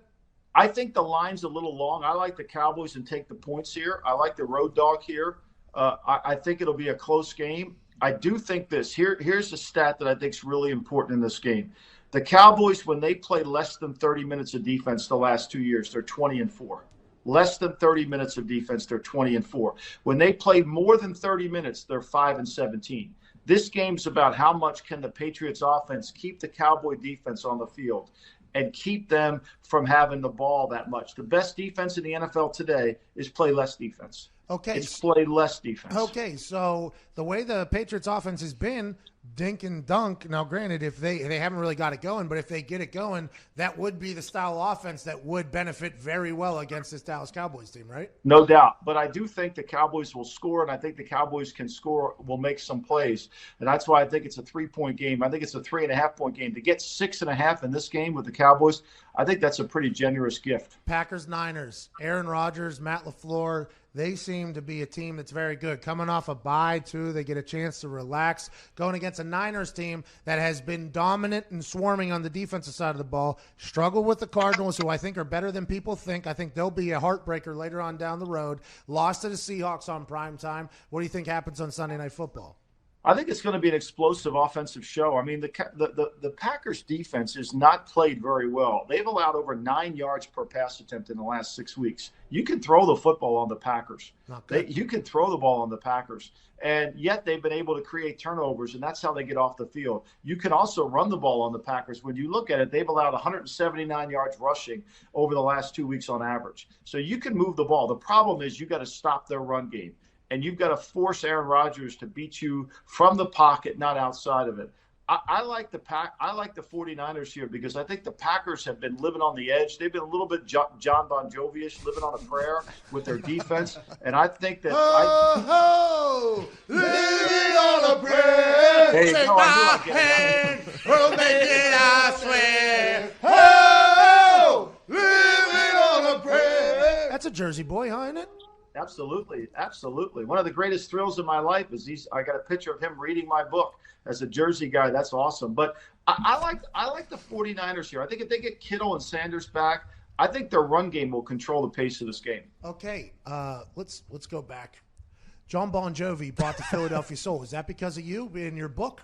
I think the line's a little long. I like the Cowboys and take the points here. I like the road dog here. I think it'll be a close game. I do think this. Here's a stat that I think is really important in this game. The Cowboys, when they play less than 30 minutes of defense the last 2 years, they're 20-4. Less than 30 minutes of defense, they're 20-4. When they play more than 30 minutes, they're 5-17. This game's about how much can the Patriots offense keep the Cowboy defense on the field and keep them from having the ball that much. The best defense in the NFL today is play less defense. Okay. It's play less defense. Okay, so the way the Patriots offense has been, dink and dunk. Now, granted, if they haven't really got it going, but if they get it going, that would be the style of offense that would benefit very well against this Dallas Cowboys team, right? No doubt. But I do think the Cowboys will score, and I think the Cowboys can score, will make some plays. And that's why I think it's a 3-point game. I think it's a 3.5-point game. To get 6.5 in this game with the Cowboys, I think that's a pretty generous gift. Packers-Niners, Aaron Rodgers, Matt LaFleur, they seem to be a team that's very good. Coming off a bye, too, they get a chance to relax. Going against a Niners team that has been dominant and swarming on the defensive side of the ball. Struggle with the Cardinals, who I think are better than people think. I think they'll be a heartbreaker later on down the road. Lost to the Seahawks on primetime. What do you think happens on Sunday Night Football? I think it's going to be an explosive offensive show. I mean, the Packers defense has not played very well. They've allowed over 9 yards per pass attempt in the last 6 weeks. You can throw the football on the Packers. You can throw the ball on the Packers. And yet they've been able to create turnovers, and that's how they get off the field. You can also run the ball on the Packers. When you look at it, they've allowed 179 yards rushing over the last 2 weeks on average. So you can move the ball. The problem is you got to stop their run game. And you've got to force Aaron Rodgers to beat you from the pocket, not outside of it. I like the 49ers here because I think the Packers have been living on the edge. They've been a little bit John Bon Jovi-ish, living on a prayer with their defense. And I think that living on a prayer. Hey, Take no, my hand, we'll make it, I swear. Oh, living on a prayer. That's a Jersey boy, huh, isn't it? Absolutely, absolutely. One of the greatest thrills of my life is I got a picture of him reading my book as a Jersey guy. That's awesome. But I like the 49ers here. I think if they get Kittle and Sanders back, I think their run game will control the pace of this game. Okay, let's go back. John Bon Jovi brought the Philadelphia Soul. Is that because of you in your book?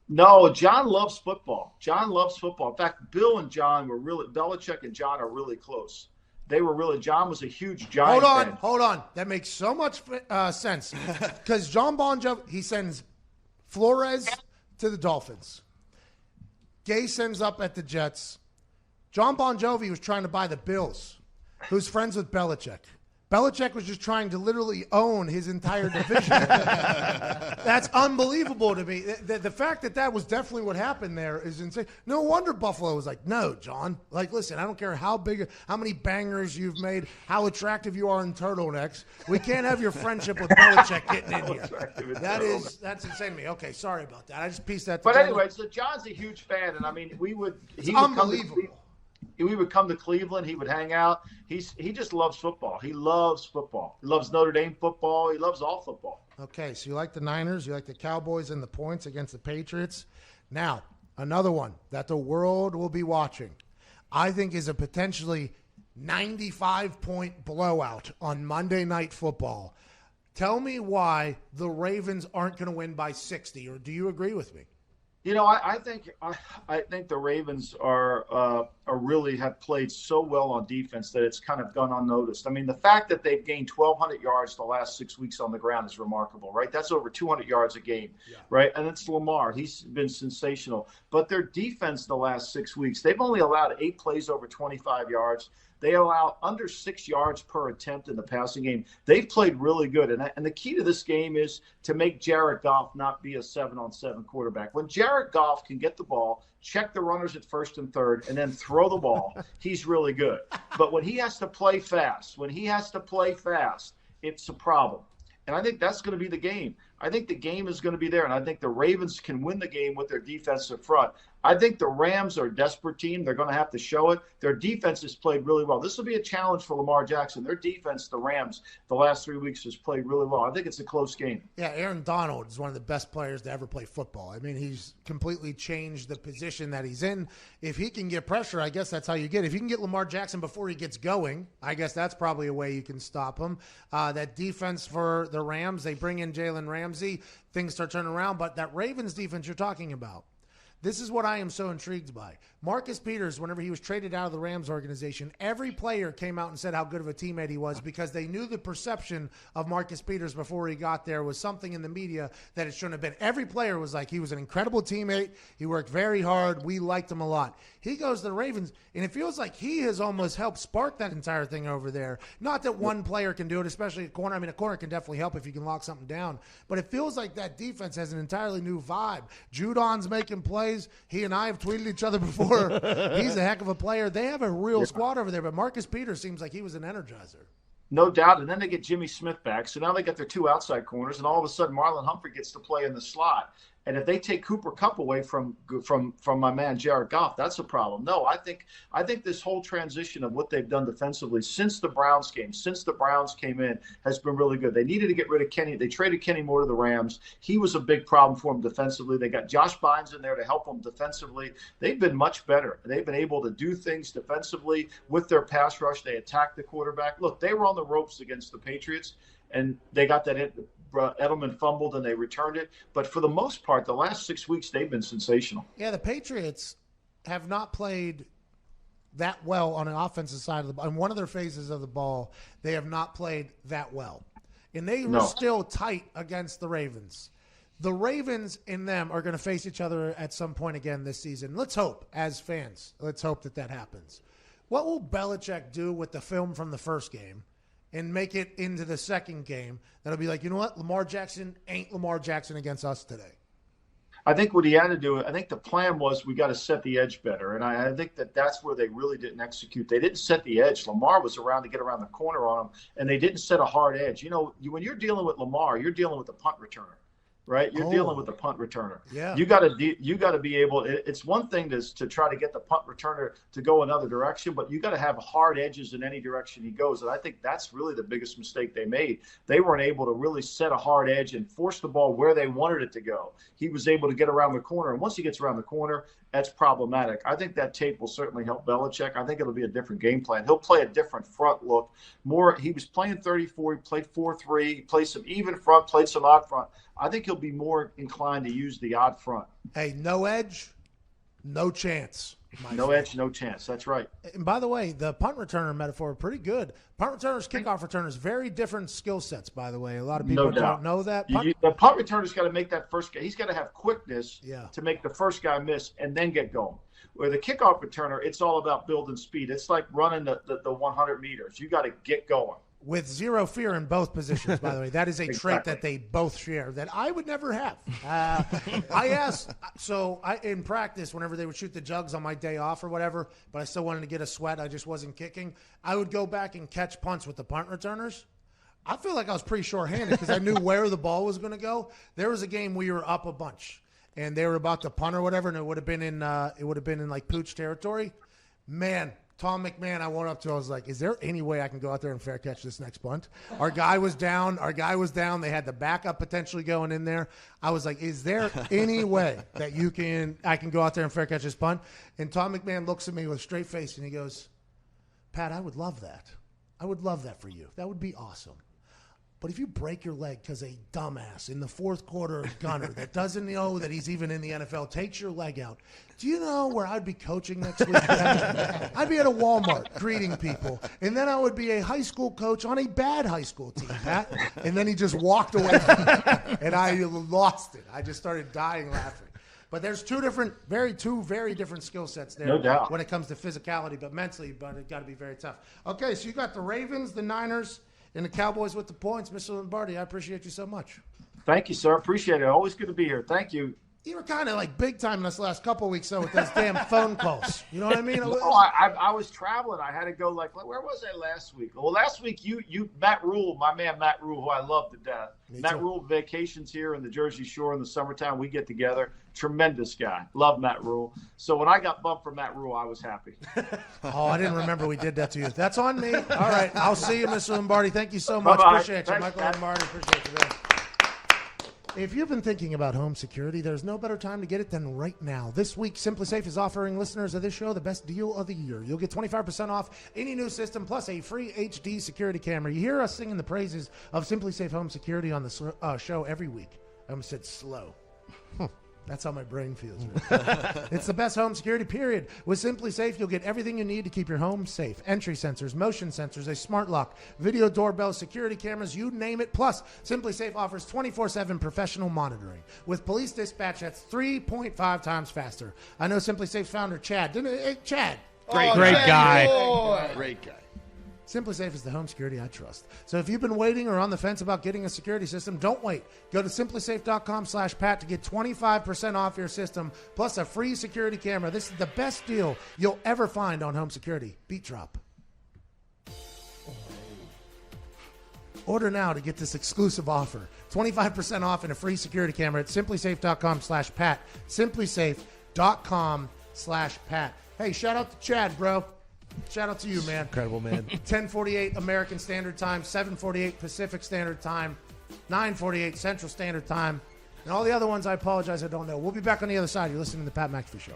No, John loves football. John loves football. In fact, Bill and John were really – Belichick and John are really close. They were really – John was a huge Giant fan. Hold on. That makes so much sense because John Bon Jovi, he sends Flores to the Dolphins. Gay sends up at the Jets. John Bon Jovi was trying to buy the Bills, who's friends with Belichick. Belichick was just trying to literally own his entire division. That's unbelievable to me. The fact that was definitely what happened there is insane. No wonder Buffalo was like, no, John. Like, listen, I don't care how many bangers you've made, how attractive you are in turtlenecks. We can't have your friendship with Belichick getting in here. That's insane to me. Okay, sorry about that. I just pieced that together. But anyway, so John's a huge fan, and I mean, he would unbelievable. We would come to Cleveland. He would hang out. He just loves football. He loves football. He loves Notre Dame football. He loves all football. Okay, so you like the Niners. You like the Cowboys and the points against the Patriots. Now, another one that the world will be watching, I think is a potentially 95-point blowout on Monday Night Football. Tell me why the Ravens aren't going to win by 60, or do you agree with me? You know, I think the Ravens are really have played so well on defense that it's kind of gone unnoticed. I mean, the fact that they've gained 1,200 yards the last 6 weeks on the ground is remarkable, right? That's over 200 yards a game, right? And it's Lamar. He's been sensational. But their defense the last 6 weeks, they've only allowed 8 plays over 25 yards. They allow under 6 yards per attempt in the passing game. They've played really good. And the key to this game is to make Jared Goff not be a 7-on-7 quarterback. When Jared Goff can get the ball, check the runners at first and third, and then throw the ball, he's really good. But when he has to play fast, it's a problem. And I think that's going to be the game. I think the game is going to be there, and I think the Ravens can win the game with their defensive front. I think the Rams are a desperate team. They're going to have to show it. Their defense has played really well. This will be a challenge for Lamar Jackson. Their defense, the Rams, the last 3 weeks has played really well. I think it's a close game. Yeah, Aaron Donald is one of the best players to ever play football. I mean, he's completely changed the position that he's in. If he can get pressure, I guess that's how you get it. If you can get Lamar Jackson before he gets going, I guess that's probably a way you can stop him. That defense for the Rams, they bring in Jalen Ramsey. Things start turning around. But that Ravens defense you're talking about, this is what I am so intrigued by. Marcus Peters, whenever he was traded out of the Rams organization, every player came out and said how good of a teammate he was because they knew the perception of Marcus Peters before he got there was something in the media that it shouldn't have been. Every player was like, he was an incredible teammate. He worked very hard. We liked him a lot. He goes to the Ravens, and it feels like he has almost helped spark that entire thing over there. Not that one player can do it, especially a corner. I mean, a corner can definitely help if you can lock something down. But it feels like that defense has an entirely new vibe. Judon's making plays. He and I have tweeted each other before. He's a heck of a player. They have a real squad over there, but Marcus Peters seems like he was an energizer. No doubt. And then they get Jimmy Smith back. So now they got their two outside corners, and all of a sudden Marlon Humphrey gets to play in the slot. And if they take Cooper Kupp away from my man Jared Goff, that's a problem. No, I think this whole transition of what they've done defensively since the Browns came in, has been really good. They needed to get rid of Kenny. They traded Kenny Moore to the Rams. He was a big problem for them defensively. They got Josh Bynes in there to help them defensively. They've been much better. They've been able to do things defensively with their pass rush. They attacked the quarterback. Look, they were on the ropes against the Patriots, and they got that in. Edelman fumbled and they returned it. But for the most part, the last 6 weeks, they've been sensational. Yeah, the Patriots have not played that well on the offensive side of the ball. In one of their phases of the ball, they have not played that well. And they were still tight against the Ravens. The Ravens and them are going to face each other at some point again this season. Let's hope, as fans, let's hope that happens. What will Belichick do with the film from the first game and make it into the second game that'll be like, you know what, Lamar Jackson ain't Lamar Jackson against us today? I think what he had to do, I think the plan was we got to set the edge better. And I think that's where they really didn't execute. They didn't set the edge. Lamar was around to get around the corner on him, and they didn't set a hard edge. You know, when you're dealing with Lamar, you're dealing with the punt returner. Right, you're dealing with the punt returner. Yeah, you got to be able. It's one thing to try to get the punt returner to go another direction, but you got to have hard edges in any direction he goes. And I think that's really the biggest mistake they made. They weren't able to really set a hard edge and force the ball where they wanted it to go. He was able to get around the corner, and once he gets around the corner, that's problematic. I think that tape will certainly help Belichick. I think it'll be a different game plan. He'll play a different front look. More, he was playing 34. He played 4-3. He played some even front, played some odd front. I think he'll be more inclined to use the odd front. Hey, no edge, no chance. No edge, no chance. That's right. And by the way, the punt returner metaphor, pretty good. Punt returners, kickoff returners, very different skill sets, by the way. A lot of people don't know that. The punt returner's got to make that first guy. He's got to have quickness to make the first guy miss and then get going. Where the kickoff returner, it's all about building speed. It's like running the 100 meters. You got to get going. With zero fear in both positions, by the way. That is a trait that they both share that I would never have. I asked, in practice, whenever they would shoot the jugs on my day off or whatever, but I still wanted to get a sweat, I just wasn't kicking, I would go back and catch punts with the punt returners. I feel like I was pretty short-handed because I knew where the ball was going to go. There was a game we were up a bunch, and they were about to punt or whatever, and it would have been in like Pooch territory. Man, Tom McMahon, I went up to, I was like, is there any way I can go out there and fair catch this next punt? Our guy was down. They had the backup potentially going in there. I was like, is there any way that I can go out there and fair catch this punt? And Tom McMahon looks at me with a straight face and he goes, Pat, I would love that. I would love that for you. That would be awesome. But if you break your leg because a dumbass in the fourth quarter gunner that doesn't know that he's even in the NFL takes your leg out, do you know where I'd be coaching next week? I'd be at a Walmart greeting people, and then I would be a high school coach on a bad high school team, Pat. And then he just walked away, and I lost it. I just started dying laughing. But there's two very different skill sets there. No doubt. When it comes to physicality, but mentally, it got to be very tough. Okay, so you got the Ravens, the Niners, and the Cowboys with the points. Mr. Lombardi, I appreciate you so much. Thank you, sir. Appreciate it. Always good to be here. Thank you. You were kind of like big time in this last couple of weeks, though, with those damn phone calls. You know what I mean? No, I was traveling. I had to go, where was I last week? Well, last week, Matt Rule, my man Matt Rule, who I love to death. Matt Rule vacations here in the Jersey Shore in the summertime. We get together. Tremendous guy. Love Matt Rule. So when I got bumped for Matt Rule, I was happy. Oh, I didn't remember we did that to you. That's on me. All right. I'll see you, Mr. Lombardi. Thank you so much. Bye-bye. Appreciate you. Thanks, Michael Pat. Lombardi. Appreciate you, man. If you've been thinking about home security, there's no better time to get it than right now. This week, Simply Safe is offering listeners of this show the best deal of the year. You'll get 25% off any new system plus a free HD security camera. You hear us singing the praises of Simply Safe Home Security on the show every week. I almost said slow. That's how my brain feels. It's the best home security, period. With Simply Safe, you'll get everything you need to keep your home safe. Entry sensors, motion sensors, a smart lock, video doorbell, security cameras, you name it. Plus, Simply Safe offers 24/7 professional monitoring. With police dispatch, that's 3.5 times faster. I know Simply Safe's founder, Chad. Hey, Chad. Great guy. Great guy. Simply Safe is the home security I trust. So if you've been waiting or on the fence about getting a security system, don't wait. Go to simplysafe.com/Pat to get 25% off your system plus a free security camera. This is the best deal you'll ever find on home security. Beat drop. Order now to get this exclusive offer. 25% off and a free security camera at simplysafe.com/Pat. Simplysafe.com/Pat. Hey, shout out to Chad, bro. Shout out to you, man. Incredible, man. 10:48 American Standard Time, 7:48 Pacific Standard Time, 9:48 Central Standard Time, and all the other ones, I apologize, I don't know. We'll be back on the other side. You're listening to the Pat McAfee Show.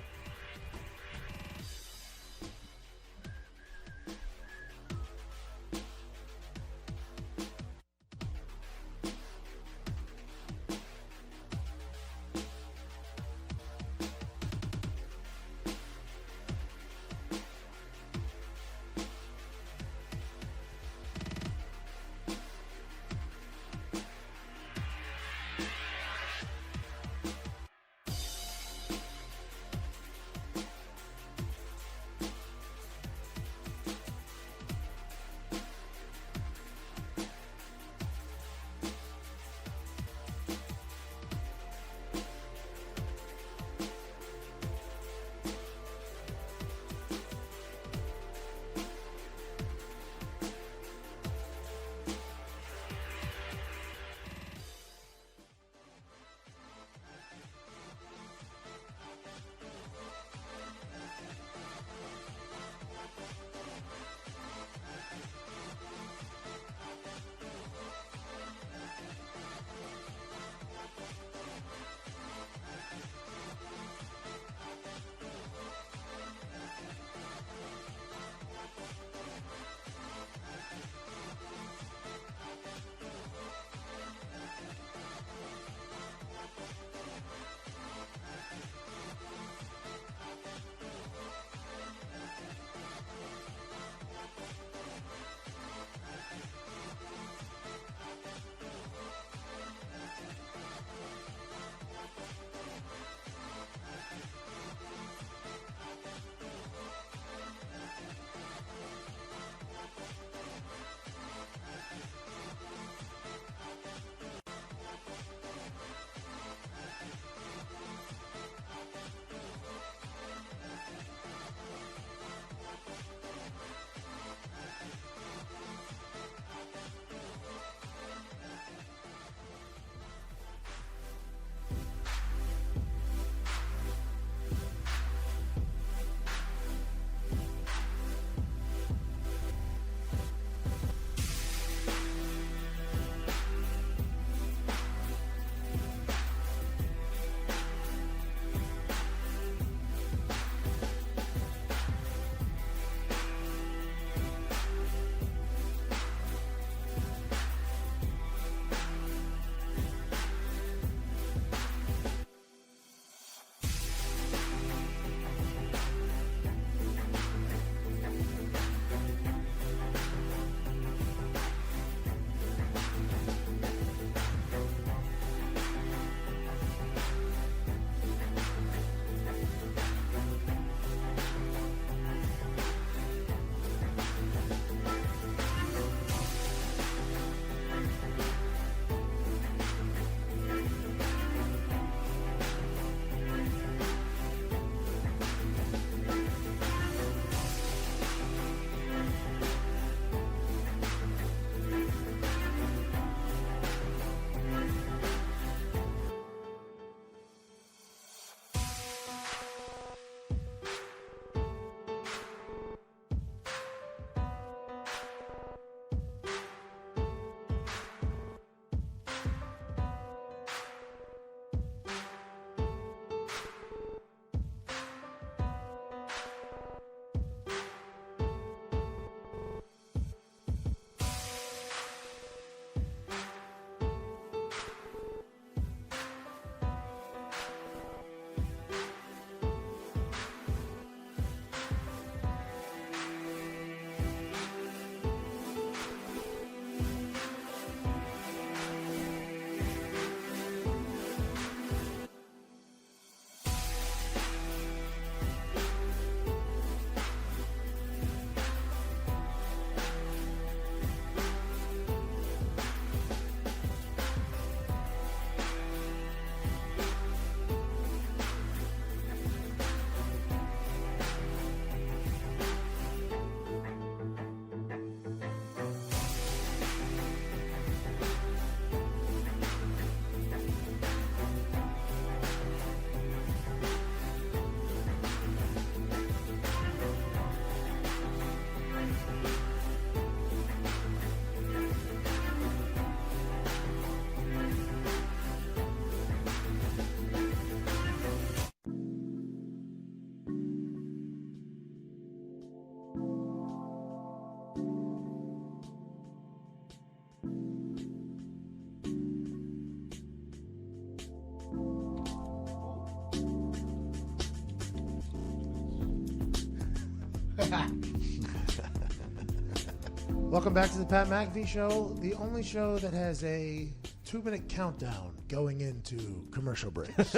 Welcome back to the Pat McAfee Show, the only show that has a 2-minute countdown going into commercial breaks.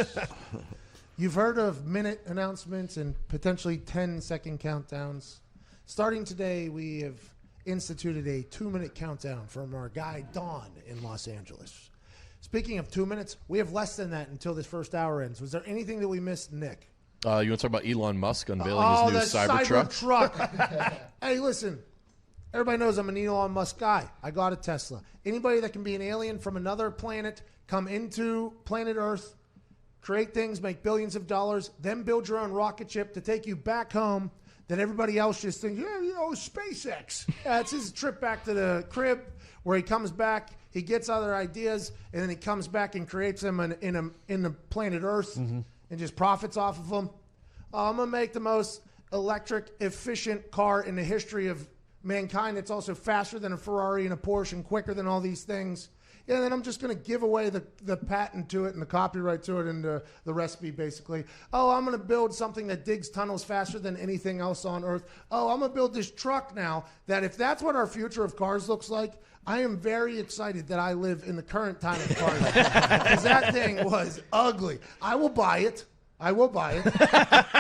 You've heard of minute announcements and potentially 10-second countdowns. Starting today, we have instituted a 2-minute countdown from our guy Don in Los Angeles. Speaking of 2 minutes, we have less than that until this first hour ends. Was there anything that we missed, Nick? You want to talk about Elon Musk unveiling his new Cybertruck? Hey, listen. Everybody knows I'm an Elon Musk guy. I got a Tesla. Anybody that can be an alien from another planet, come into planet Earth, create things, make billions of dollars, then build your own rocket ship to take you back home, that everybody else just thinks, yeah, SpaceX. Yeah, it's his trip back to the crib where he comes back, he gets other ideas, and then he comes back and creates them in the planet Earth and just profits off of them. I'm going to make the most electric, efficient car in the history of mankind. It's also faster than a Ferrari and a Porsche and quicker than all these things. And then I'm just going to give away the patent to it and the copyright to it and the recipe, basically. Oh, I'm going to build something that digs tunnels faster than anything else on Earth. Oh, I'm going to build this truck now that if that's what our future of cars looks like, I am very excited that I live in the current time of cars. Because that thing was ugly. I will buy it.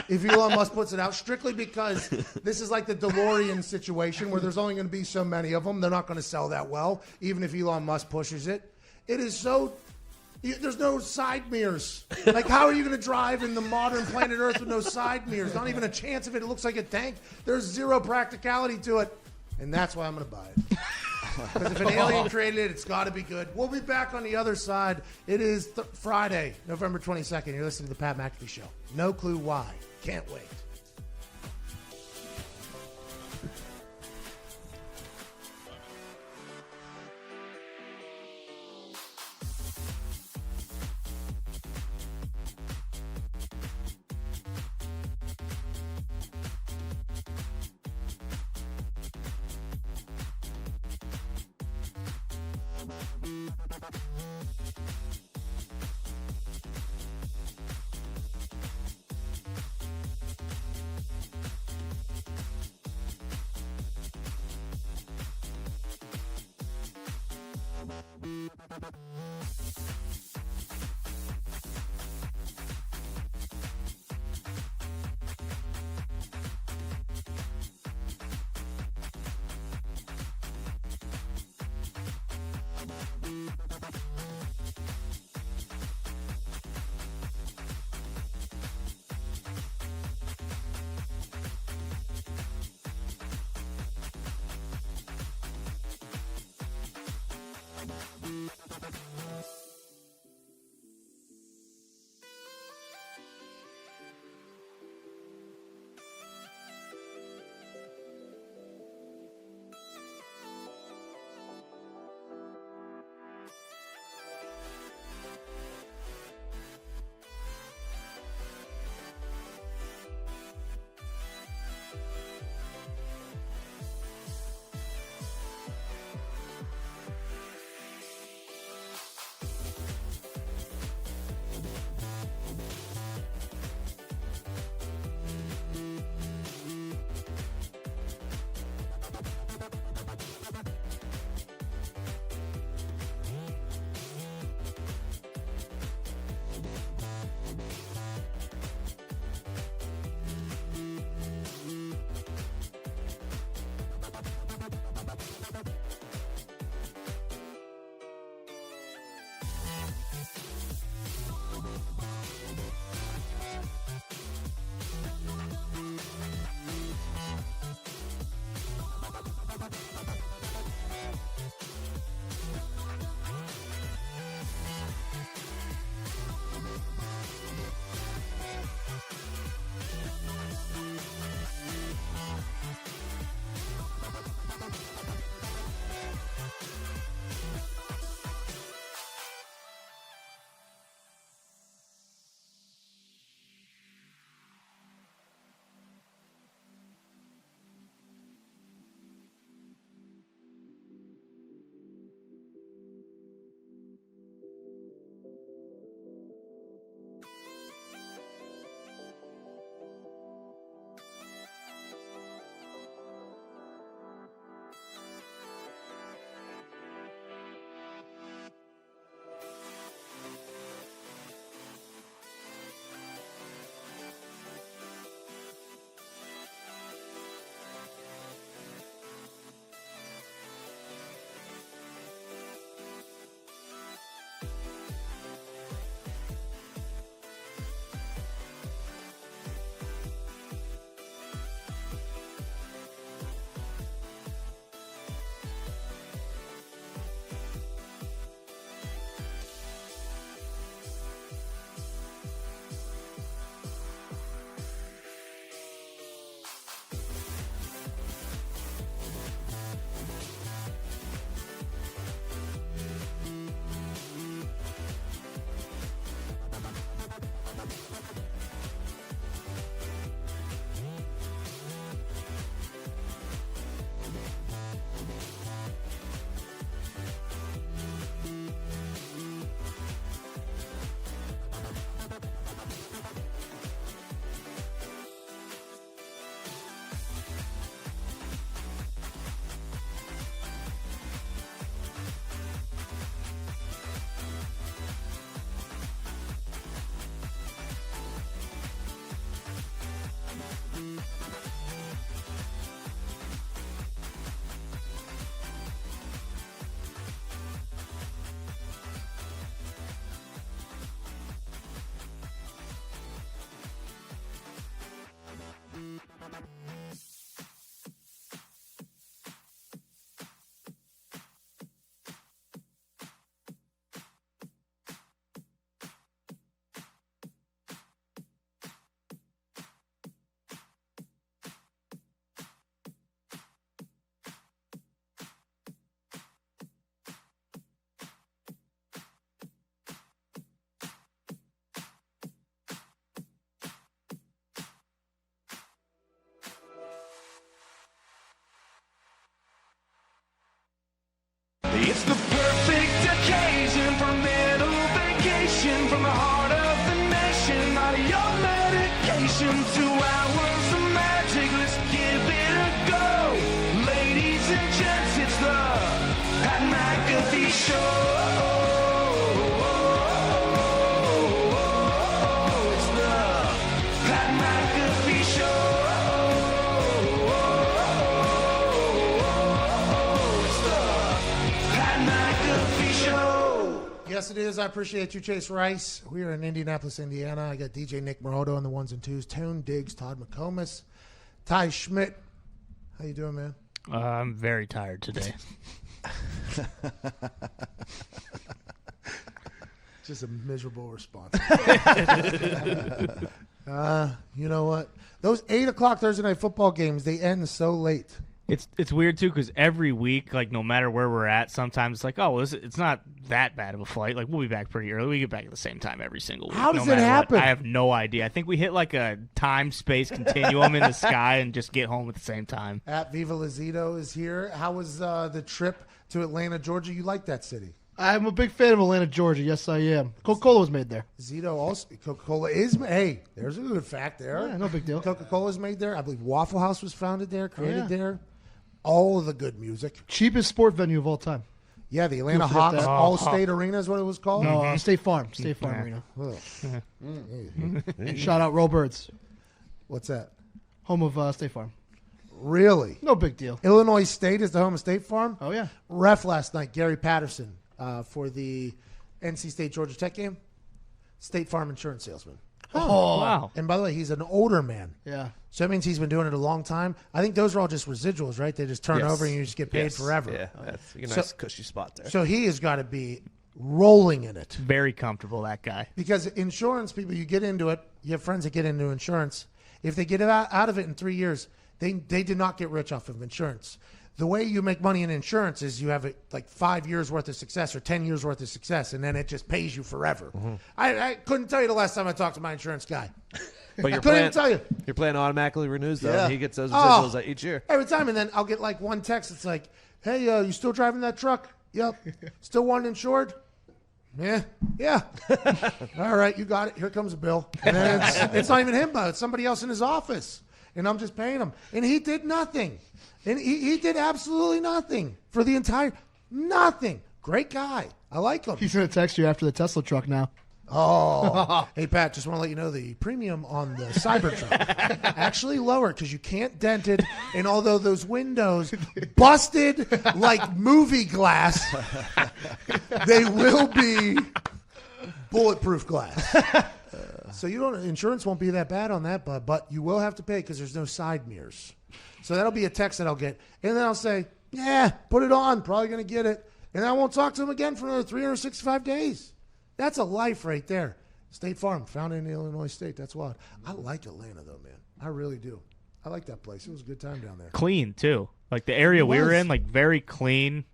If Elon Musk puts it out, strictly because this is like the DeLorean situation where there's only going to be so many of them. They're not going to sell that well, even if Elon Musk pushes it. It is so... There's no side mirrors. Like, how are you going to drive in the modern planet Earth with no side mirrors? Not even a chance of it. It looks like a tank. There's zero practicality to it. And that's why I'm going to buy it. Because if an alien created it, it's got to be good. We'll be back on the other side. It is Friday, November 22nd. You're listening to the Pat McAfee Show. No clue why. Can't wait. vibration from the heart of the nation. Not your medication, 2 hours of magic. Let's give it a go. Ladies and gents, it's the Pat McAfee Show. It's the Pat McAfee Show. It's the Pat McAfee Show. Yes, it is. I appreciate you, Chase Rice. We are in Indianapolis, Indiana. I got DJ Nick Morodo on the ones and twos, Tone Diggs, Todd McComas, Ty Schmidt. How you doing, man? I'm very tired today. Just a miserable response. You know what? Those 8 o'clock Thursday night football games, they end so late. It's weird too because every week, like no matter where we're at, sometimes it's like, oh, it's not that bad of a flight. Like we'll be back pretty early. We get back at the same time every single week. How does no it matter happen? What. I have no idea. I think we hit like a time-space continuum in the sky and just get home at the same time. At Viva Lazito is here. How was the trip to Atlanta, Georgia? You like that city? I'm a big fan of Atlanta, Georgia. Yes, I am. Coca-Cola was made there. Zito also. Coca-Cola is. Hey, there's a good fact there. Yeah, no big deal. Coca-Cola is made there. I believe Waffle House was founded there, created Yeah. there. All of the good music. Cheapest sport venue of all time. Yeah, the Atlanta You'll forget Hawks that. All-State Arena is what it was called. No, State Farm. State Farm Arena. Shout out Roll Birds, What's that? home of State Farm. Really? No big deal. Illinois State is the home of State Farm? Oh, yeah. Ref last night, Gary Patterson, for the NC State Georgia Tech game. State Farm insurance salesman. Oh, Wow. And by the way, he's an older man. yeah. So that means he's been doing it a long time. I think those are all just residuals, right? They just turn Yes. over and you just get paid Yes. forever. Yeah, that's a So- nice cushy spot there. So he has got to be rolling in it. Very comfortable, that guy. Because insurance people, you get into it. You have friends that get into insurance. If they get out of it in 3 years, they did not get rich off of insurance. The way you make money in insurance is you have like 5 years worth of success or 10 years worth of success, and then it just pays you forever. I couldn't tell you the last time I talked to my insurance guy. But your couldn't plan, even tell you. your plan automatically renews though. Yeah. And he gets those Oh. residuals each year. Every time, and then I'll get like one text. It's like, "Hey, you still driving that truck? Yep. Still want it insured? Yeah. All right, you got it. Here comes a bill. And then it's not even him, but it's somebody else in his office, and I'm just paying him. And he did nothing. And he did absolutely nothing for the entire nothing. Great guy. I like him. He's going to text you after the Tesla truck now. Oh, hey Pat, just want to let you know the premium on the Cybertruck actually lower because you can't dent it, and although those windows busted like movie glass, they will be bulletproof glass. So insurance won't be that bad on that, but you will have to pay because there's no side mirrors. So that'll be a text that I'll get, and then I'll say, "Yeah, put it on. Probably going to get it," and I won't talk to him again for another 365 days. That's a life right there. State Farm, founded in Illinois State. That's wild. I like Atlanta, though, man. I really do. I like that place. It was a good time down there. Clean, too. Like the area we were in, like very clean,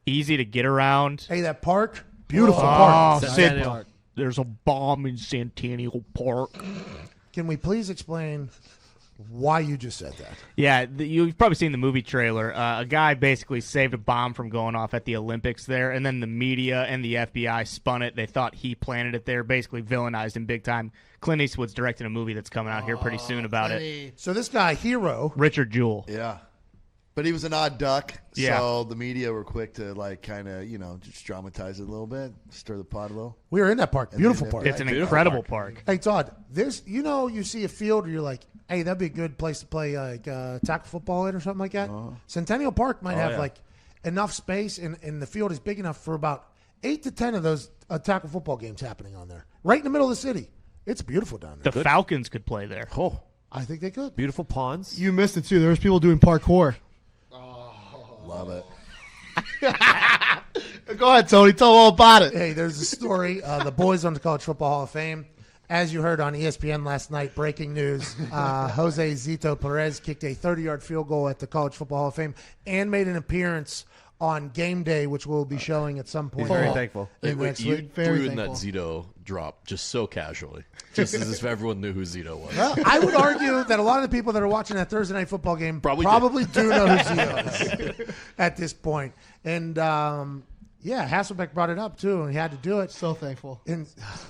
easy to get around. Hey, that park, beautiful park. Sid, there's a bomb in Centennial Park. Can we please explain why you just said that? Yeah, you've probably seen the movie trailer. A guy basically saved a bomb from going off at the Olympics there, and then the media and the FBI spun it. They thought he planted it there, basically villainized him big time. Clint Eastwood's directing a movie that's coming out here pretty soon about it. So this guy, Hero, Richard Jewell. Yeah. But he was an odd duck, Yeah. so the media were quick to kind of, just dramatize it a little bit, stir the pot a little. we were in that park. Beautiful park. It's an incredible park. Hey, Todd, you see a field where you're like, hey, that'd be a good place to play tackle football in or something like that. Centennial Park might have like enough space, and the field is big enough for about 8 to 10 of those tackle football games happening on there, right in the middle of the city. It's beautiful down there. The Falcons could play there. Oh, I think they could. beautiful ponds. You missed it, too. There was people doing parkour. Love it. Go ahead, Tony. Tell all about it. Hey, there's a story. The boys on the College Football Hall of Fame. As you heard on ESPN last night, breaking news, Jose Zito Perez kicked a 30-yard field goal at the College Football Hall of Fame and made an appearance on game day, which we'll be showing at some point. He's very thankful. Next You week. Very threw in that thankful. Zito drop just so casually, just as if everyone knew who Zito was. Well, I would argue that a lot of the people that are watching that Thursday night football game Probably do know who Zito is at this point. And Yeah, Hasselbeck brought it up, too, and he had to do it. So thankful. And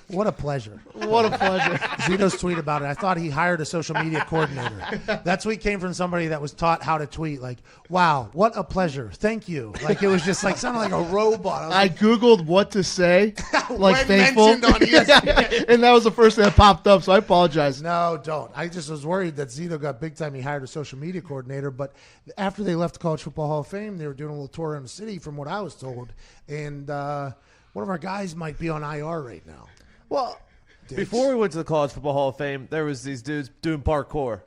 what a pleasure. What a pleasure. Zito's tweet about it. I thought he hired a social media coordinator. That tweet came from somebody that was taught how to tweet. Like, wow, what a pleasure. Thank you. Like, it was just like sounded like a robot. I Googled what to say, like When thankful. mentioned on ESPN. And that was the first thing that popped up, so I apologize. No, don't. I just was worried that Zito got big time. He hired a social media coordinator, but after they left the College Football Hall of Fame, they were doing a little tour around the city, from what I was told. And one of our guys might be on IR right now. Well, before we went to the College Football Hall of Fame, there was these dudes doing parkour.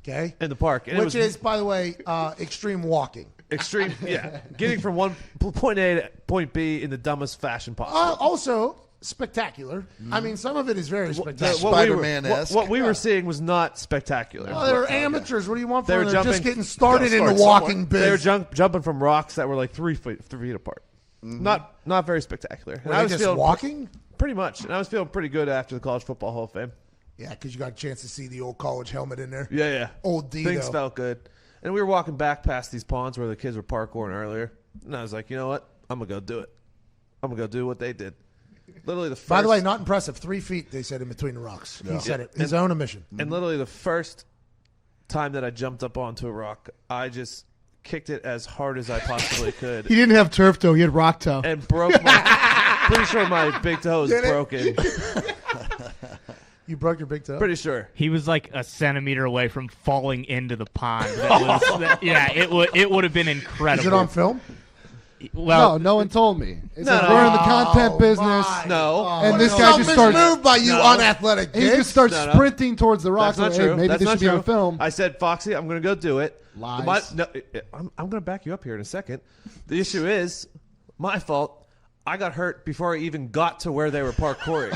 Okay. In the park. And which is, by the way, extreme walking. Extreme, yeah. Getting from one point A to point B in the dumbest fashion possible. Also, spectacular. I mean, some of it is very spectacular. Spider-Man-esque. What we were seeing was not spectacular. Oh, they're amateurs. What do you want They from were them? They're just jumping- getting started in the walking They were biz. jumping from rocks that were like 3 feet apart. Not very spectacular. Were they just walking? Pretty much. And I was feeling pretty good after the College Football Hall of Fame. Yeah, because you got a chance to see the old college helmet in there. Yeah. Old D, Things though. felt good. And we were walking back past these ponds where the kids were parkouring earlier. And I was like, you know what? I'm going to go do it. I'm going to go do what they did. Literally the first. By the way, not impressive. 3 feet, they said, in between the rocks. He said it. His own admission. And literally the first time that I jumped up onto a rock, I just kicked it as hard as I possibly could. He didn't have turf toe. He had rock toe. And broke my... pretty sure my big toe is broken. You broke your big toe? Pretty sure. He was like a centimeter away from falling into the pond. It would have been incredible. Is it on film? Well, no one told me. It No, says no. we're in the content business. No. And this guy just started starts. moved by you unathletic He kids. just starts No. sprinting towards the rocks. That's not Like, hey, true. maybe That's this not should be true. on film. I said, Foxy, I'm going to go do it. Lies. I'm going to back you up here in a second. The issue is my fault. I got hurt before I even got to where they were parkouring.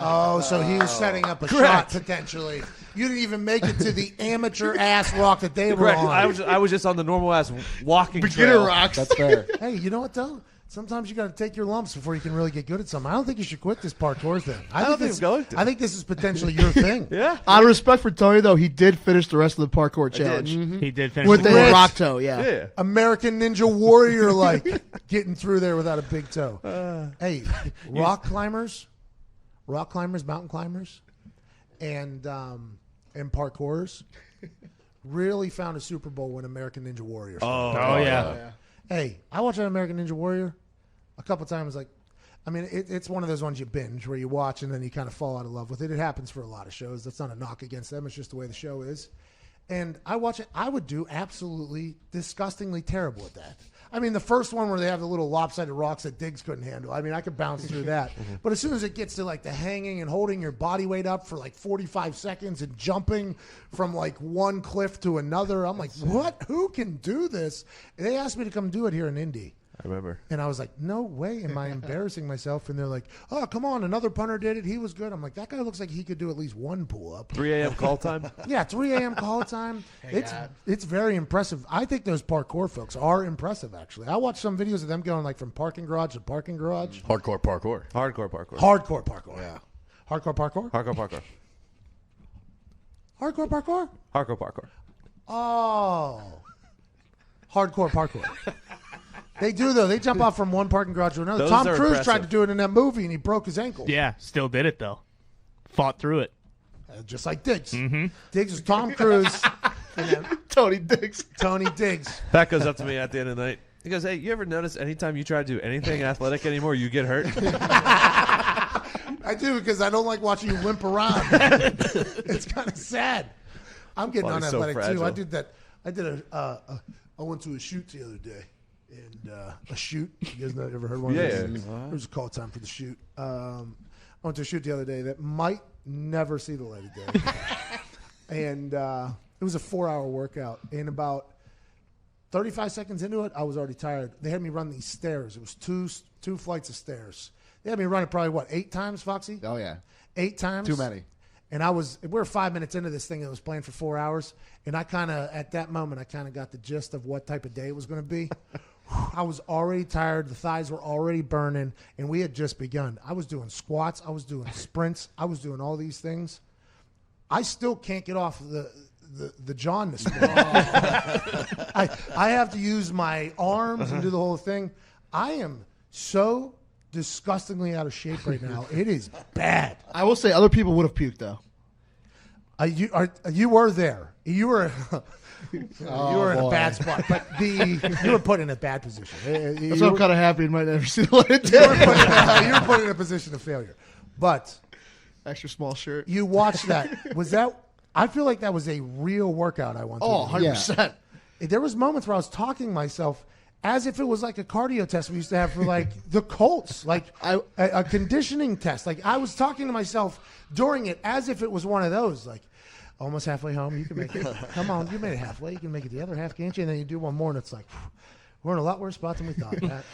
Oh, so he was setting up a Correct. shot, potentially. You didn't even make it to the amateur-ass rock that they were Correct. on. I was just on the normal-ass walking Beginner trail. rocks. That's fair. Hey, you know what, though? Sometimes you got to take your lumps before you can really get good at something. I don't think you should quit this parkour thing. I don't think this, I'm going to. I think this is potentially your thing. Yeah. Out of respect for Tony, though, he did finish the rest of the parkour challenge. he did finish With the the Chris. rock toe, yeah. Yeah. American Ninja Warrior, like getting through there without a big toe. Hey, rock climbers, mountain climbers, and parkourers really found a Super Bowl when American Ninja Warrior started. Oh, yeah. Hey, I watched an American Ninja Warrior a couple times. Like, I mean, it's one of those ones you binge where you watch and then you kind of fall out of love with it. It happens for a lot of shows. That's not a knock against them. It's just the way the show is. And I watch it. I would do absolutely disgustingly terrible at that. I mean, the first one where they have the little lopsided rocks that Diggs couldn't handle. I mean, I could bounce through that. But as soon as it gets to like the hanging and holding your body weight up for like 45 seconds and jumping from like one cliff to another, I'm like, what? Who can do this? And they asked me to come do it here in Indy. I remember. And I was like, no way am I embarrassing myself. And they're like, oh, come on, another punter did it. He was good. I'm like, that guy looks like he could do at least one pull-up. 3 a.m. call time. Yeah, 3 a.m. call time. It's very impressive. I think those parkour folks are impressive, actually. I watched some videos of them going like from parking garage to parking garage. Hardcore parkour. Hardcore parkour. Hardcore parkour. Yeah. Hardcore parkour? Hardcore parkour. Hardcore parkour? Hardcore parkour. Oh. Hardcore parkour. They do, though. They jump off from one parking garage to another. Those Tom are Cruise impressive. tried to do it in that movie, and he broke his ankle. Yeah, still did it, though. Fought through it. Just like Diggs. Diggs is Tom Cruise. Tony Diggs. Tony Diggs. Pat goes up to me at the end of the night. He goes, hey, you ever notice anytime you try to do anything athletic anymore, you get hurt? I do, because I don't like watching you limp around. It's kind of sad. I'm getting Body's so unathletic, too. fragile. I did that. I went to a shoot the other day. And a shoot. You guys ever heard one of those? Yeah. It was a call time for the shoot. I went to a shoot the other day that might never see the light of day. And it was a 4-hour workout. And about 35 seconds into it, I was already tired. They had me run these stairs. It was two flights of stairs. They had me run it probably, 8 times, Foxy? Oh, yeah. 8 times? Too many. And we were 5 minutes into this thing that was playing for 4 hours. And I kind of, at that moment, I kind of got the gist of what type of day it was going to be. I was already tired. The thighs were already burning. And we had just begun. I was doing squats. I was doing sprints. I was doing all these things. I still can't get off the John this morning. I have to use my arms and do the whole thing. I am so disgustingly out of shape right now. It is bad. I will say other people would have puked though. You were there. You were you were in a bad spot, but you were put in a bad position. That's why I'm kind of happy and might never see the light of You day. were put in a position of failure. But Extra small shirt. you watched that. Was that? I feel like that was a real workout I went through. Oh, 100%. There was moments where I was talking to myself as if it was like a cardio test we used to have for like the Colts, like a conditioning test. Like I was talking to myself during it as if it was one of those. Like almost halfway home, you can make it. Come on, you made it halfway. You can make it the other half, can't you? And then you do one more, and it's like we're in a lot worse spot than we thought.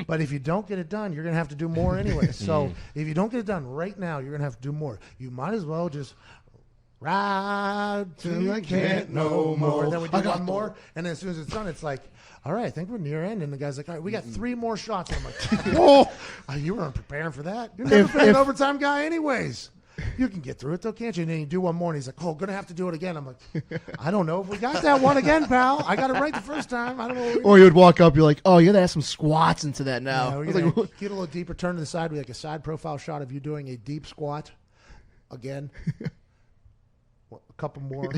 But if you don't get it done, you're gonna have to do more anyway. So if you don't get it done right now, you're gonna have to do more. You might as well just ride till I can't no more. And then we do one more, and then as soon as it's done, it's like, all right, I think we're near end. And the guy's like, all right, we got 3 more shots. And I'm like, whoa, you weren't preparing for that. You're never been an overtime guy anyways. You can get through it though, can't you? And then you do one more, and he's like, oh, gonna have to do it again. I'm like, I don't know if we got that one again, pal. I got it right the first time. I don't know. Or you would walk up, you're like, oh, you got to add some squats into that now. Yeah, we're gonna get a little deeper, turn to the side. We like a side profile shot of you doing a deep squat again. A couple more.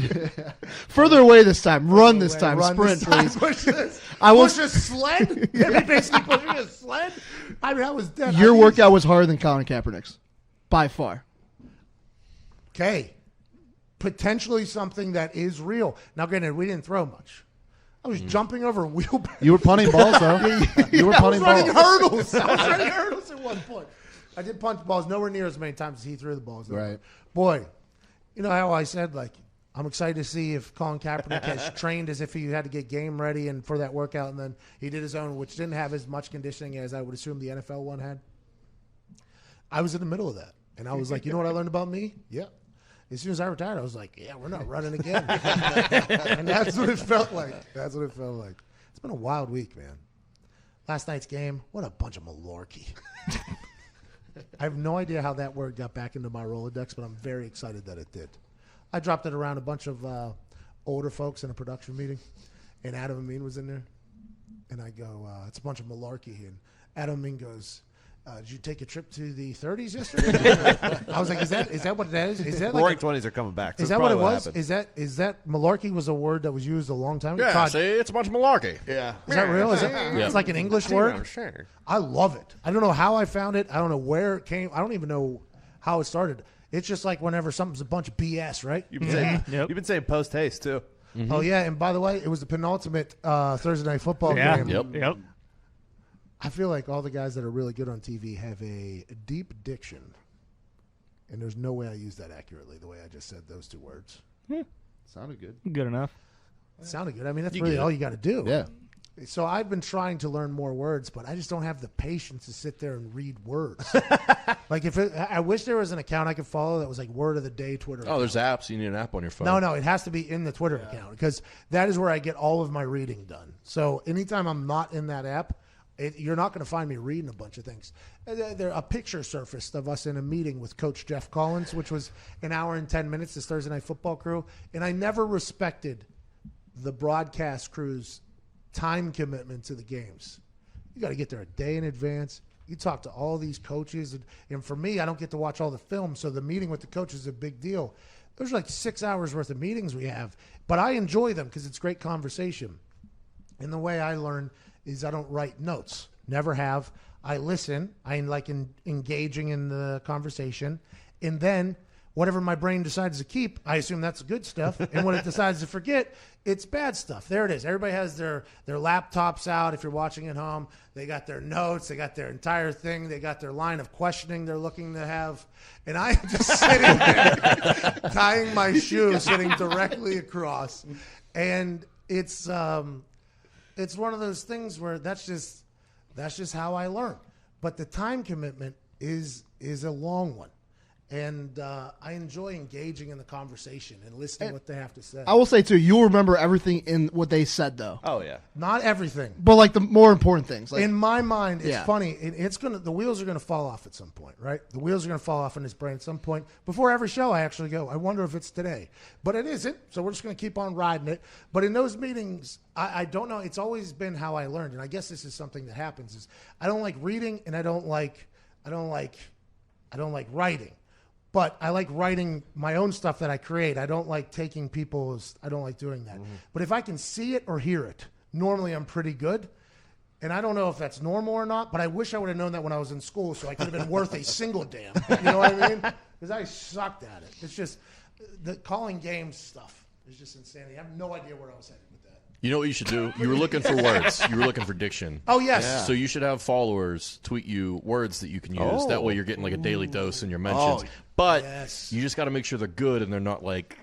Further away this time. Run this Away, time. run Sprint, this time. please. Push this. I will. Push a sled? Yeah, basically pushing a sled? I mean, I was dead. Your workout was harder than Colin Kaepernick's. By far. Okay. Potentially something that is real. Now, granted, we didn't throw much. I was jumping over wheelbarrows. You were punting balls, though. You were punting I was running balls. hurdles. I was running hurdles at one point. I did punch balls nowhere near as many times as he threw the balls. Right. Boy, you know how I said, like, I'm excited to see if Colin Kaepernick has trained as if he had to get game ready and for that workout, and then he did his own, which didn't have as much conditioning as I would assume the NFL one had. I was in the middle of that, and I was like, you know what I learned about me? Yeah. As soon as I retired, I was like, yeah, we're not running again. And that's what it felt like. That's what it felt like. It's been a wild week, man. Last night's game, what a bunch of malarkey. I have no idea how that word got back into my Rolodex, but I'm very excited that it did. I dropped it around a bunch of older folks in a production meeting, and Adam Amin was in there. And I go, it's a bunch of malarkey. And Adam Amin goes, did you take a trip to the 30s yesterday? I was like, is that what that is? Is that Roaring like 20s are coming back. is that what it was? Is that malarkey was a word that was used a long time ago? Yeah, Todd, see, it's a bunch of malarkey. Yeah. is that real? Is it? Yeah. It's like an English word? I love it. I don't know how I found it. I don't know where it came. I don't even know how it started. It's just like whenever something's a bunch of BS, right? You've been saying post haste, too. Oh, yeah. And by the way, it was the penultimate Thursday Night Football game. Yep. I feel like all the guys that are really good on TV have a deep diction. And there's no way I use that accurately the way I just said those 2 words. Sounded good. Good enough. It sounded good. I mean, that's really all you got to do. Yeah. So I've been trying to learn more words, but I just don't have the patience to sit there and read words. Like I wish there was an account I could follow that was like word of the day Twitter. Oh, there's apps. You need an app on your phone. No, it has to be in the Twitter account because that is where I get all of my reading done. So anytime I'm not in that app, you're not going to find me reading a bunch of things. There a picture surfaced of us in a meeting with Coach Jeff Collins, which was an hour and 10 minutes, this Thursday Night Football crew. And I never respected the broadcast crew's time commitment to the games. You got to get there a day in advance. You talk to all these coaches. And for me, I don't get to watch all the film, so the meeting with the coach is a big deal. There's like 6 hours worth of meetings we have. But I enjoy them because it's great conversation. And the way I learn is I don't write notes. Never have. I listen. I like engaging in the conversation. And then whatever my brain decides to keep, I assume that's good stuff. And when it decides to forget, it's bad stuff. There it is. Everybody has their laptops out. If you're watching at home, they got their notes. They got their entire thing. They got their line of questioning they're looking to have. And I'm just sitting there tying my shoe, sitting directly across. And it's one of those things where that's just how I learn. But the time commitment is a long one. And I enjoy engaging in the conversation and listening to what they have to say. I will say, too, you'll remember everything in what they said, though. Oh, yeah. Not everything. But, like, the more important things. Like, In my mind, it's Yeah. funny. The wheels are going to fall off at some point, right? The wheels are going to fall off in his brain at some point. Before every show, I actually go, I wonder if it's today. But it isn't, so we're just going to keep on riding it. But in those meetings, I don't know. It's always been how I learned. And I guess this is something that happens is I don't like reading and I don't like writing. But I like writing my own stuff that I create. I don't like taking people's. I don't like doing that. But if I can see it or hear it, normally I'm pretty good. And I don't know if that's normal or not, but I wish I would have known that when I was in school so I could have been worth a single damn. You know what I mean? Because I sucked at it. It's just the calling games stuff is just insanity. I have no idea where I was headed with that. You know what you should do? You were looking for words. You were looking for diction. Oh, yes. So you should have followers tweet you words that you can use. That way you're getting like a daily dose in your mentions. But you just got to make sure they're good and they're not like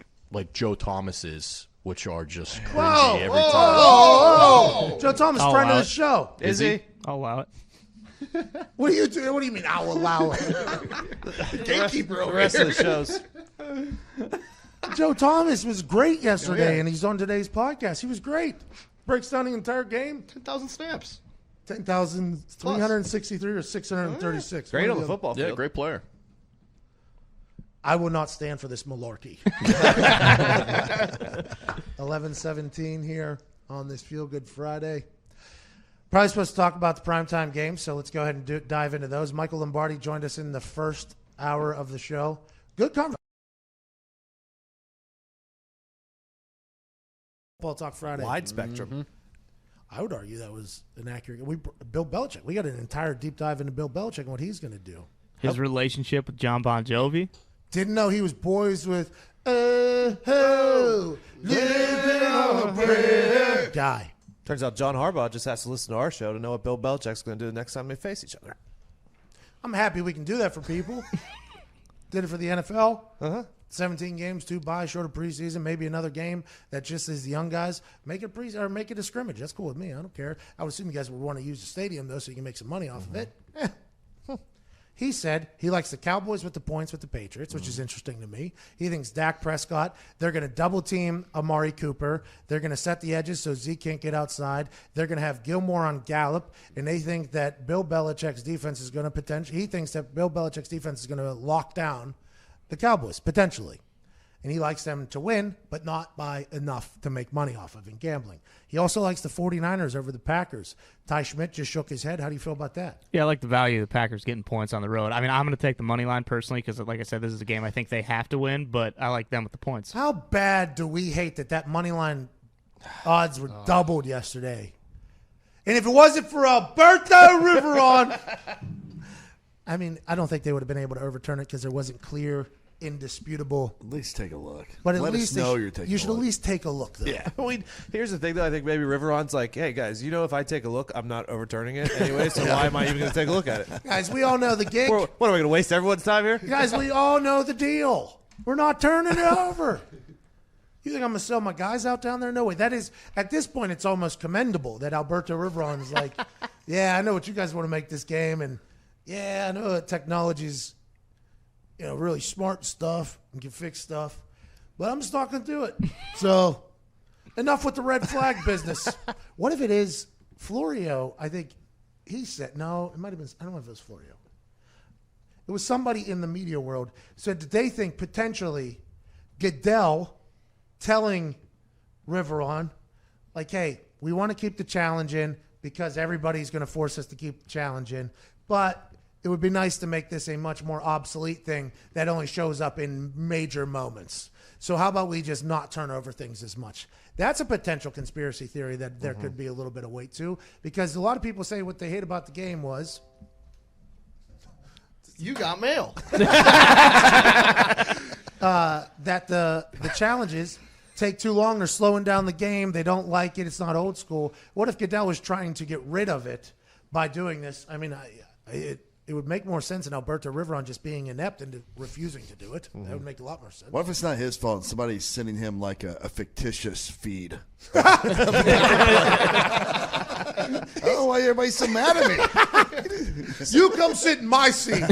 Joe Thomas's, which are just cringy every time. Joe Thomas, I'll friend of allow the show. Is he? I'll allow it. What do you do? What do you mean? I'll allow it. Gatekeeper The over rest here. of the shows. Joe Thomas was great yesterday, and he's on today's podcast. He was great. Breaks down the entire game. 10,000 snaps. 10,363 or 636. Great One on of the them. football field. Yeah, great player. I will not stand for this malarkey. 11:17 here on this Feel Good Friday. Probably supposed to talk about the primetime games, so let's go ahead and dive into those. Michael Lombardi joined us in the first hour of the show. Good conversation. Football Talk Friday. Wide spectrum. I would argue that was an accurate. Bill Belichick. We got an entire deep dive into Bill Belichick and what he's going to do. His relationship with John Bon Jovi. Didn't know he was boys with living on a prayer guy. Turns out John Harbaugh just has to listen to our show to know what Bill Belichick's going to do the next time they face each other. I'm happy we can do that for people. Did it for the NFL. 17 games, 2 buys, short of preseason, maybe another game that just is the young guys. Make it make it a scrimmage. That's cool with me. I don't care. I would assume you guys would want to use the stadium though, so you can make some money off of it. He said he likes the Cowboys with the points with the Patriots, which is interesting to me. He thinks Dak Prescott, they're going to double team Amari Cooper. They're going to set the edges so Zeke can't get outside. They're going to have Gilmore on Gallup, and they think that Bill Belichick's defense is going to he thinks that Bill Belichick's defense is going to lock down the Cowboys, potentially. And he likes them to win, but not by enough to make money off of in gambling. He also likes the 49ers over the Packers. Ty Schmidt just shook his head. How do you feel about that? Yeah, I like the value of the Packers getting points on the road. I mean, I'm going to take the money line personally because, like I said, this is a game I think they have to win, but I like them with the points. How bad do we hate that money line odds were doubled yesterday? And if it wasn't for Alberto Riveron, I mean, I don't think they would have been able to overturn it because there wasn't clear, indisputable. At least take a look. But at Let least us know you're taking you a should look. at least take a look, though. Yeah. Here's the thing, though. I think maybe Riveron's like, hey, guys, you know, if I take a look, I'm not overturning it anyway, so why am I even going to take a look at it? Guys, we all know the gig. What, are we going to waste everyone's time here? Guys, we all know the deal. We're not turning it over. You think I'm going to sell my guys out down there? No way. That is, at this point, it's almost commendable that Alberto Riveron is like, yeah, I know what you guys want to make this game, and yeah, I know that technology's, really smart stuff and can fix stuff, but I'm just not going to do it. So, enough with the red flag business. What if it is Florio? I think he said, no, it might have been, I don't know if it was Florio. It was somebody in the media world said that they think potentially Goodell telling Riveron, like, hey, we want to keep the challenge in because everybody's going to force us to keep the challenge in, but it would be nice to make this a much more obsolete thing that only shows up in major moments. So how about we just not turn over things as much? That's a potential conspiracy theory that there could be a little bit of weight to, because a lot of people say what they hate about the game was You got mail. that the challenges take too long. They're slowing down the game. They don't like it. It's not old school. What if Goodell was trying to get rid of it by doing this? I mean, it would make more sense than Alberto Riveron just being inept and refusing to do it. That would make a lot more sense. What if it's not his fault and somebody's sending him like a fictitious feed? I don't know why everybody's so mad at me. You come sit in my seat.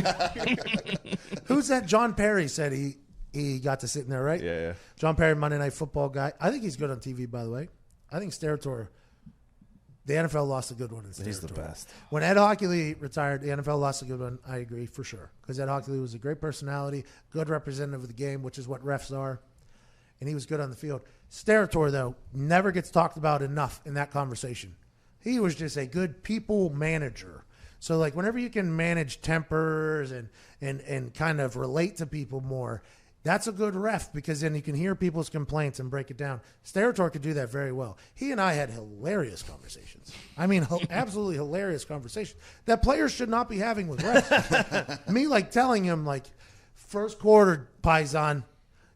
Who's that? John Perry said he got to sit in there, right? Yeah. John Perry, Monday Night Football guy. I think he's good on TV, by the way. I think Steratore, the NFL lost a good one in Steratore. He's the best. When Ed Hockley retired, the NFL lost a good one. I agree, for sure. Because Ed Hockley was a great personality, good representative of the game, which is what refs are. And he was good on the field. Steratore, though, never gets talked about enough in that conversation. He was just a good people manager. So, like, whenever you can manage tempers and kind of relate to people more, that's a good ref, because then you can hear people's complaints and break it down. Steratore could do that very well. He and I had hilarious conversations. I mean, absolutely hilarious conversations that players should not be having with refs. Me, like, telling him, like, first quarter, Paisan,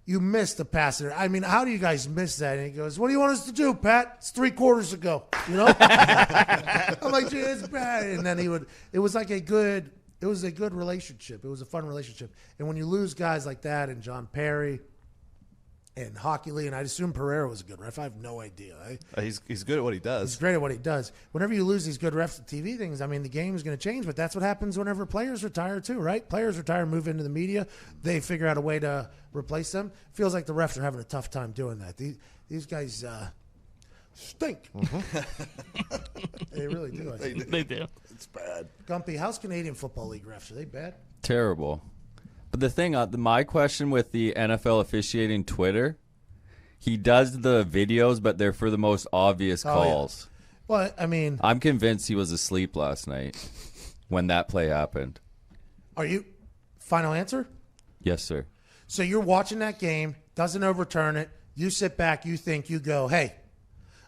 you missed the pass there. I mean, how do you guys miss that? And he goes, what do you want us to do, Pat? It's 3 quarters ago. You know? I'm like, gee, it's bad. And then it was like a good relationship. It was a fun relationship. And when you lose guys like that, and John Perry and Hockley, and I'd assume Pereira was a good ref. I have no idea. He's good at what he does. He's great at what he does. Whenever you lose these good refs at TV things, I mean, the game is going to change, but that's what happens whenever players retire too, right? Players retire, move into the media. They figure out a way to replace them. Feels like the refs are having a tough time doing that. These guys stink. They really do. They do. It's bad. Gumpy, how's Canadian Football League refs? Are they bad? Terrible. But the thing, my question with the NFL officiating Twitter, he does the videos, but they're for the most obvious calls. Yeah. Well, I mean, I'm convinced he was asleep last night when that play happened. Are you? Final answer? Yes, sir. So you're watching that game, doesn't overturn it. You sit back, you think, you go, hey,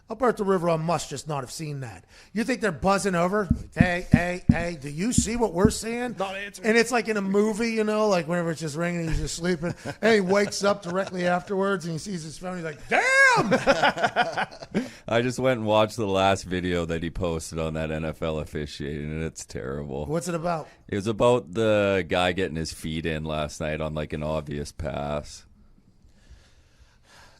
Alberto Rivera must just not have seen that. You think they're buzzing over? Hey, do you see what we're seeing? Not answering. And it's like in a movie, you know, like whenever it's just ringing and he's just sleeping. And he wakes up directly afterwards and he sees his phone. He's like, damn! I just went and watched the last video that he posted on that NFL officiating, and it's terrible. What's it about? It was about the guy getting his feet in last night on like an obvious pass.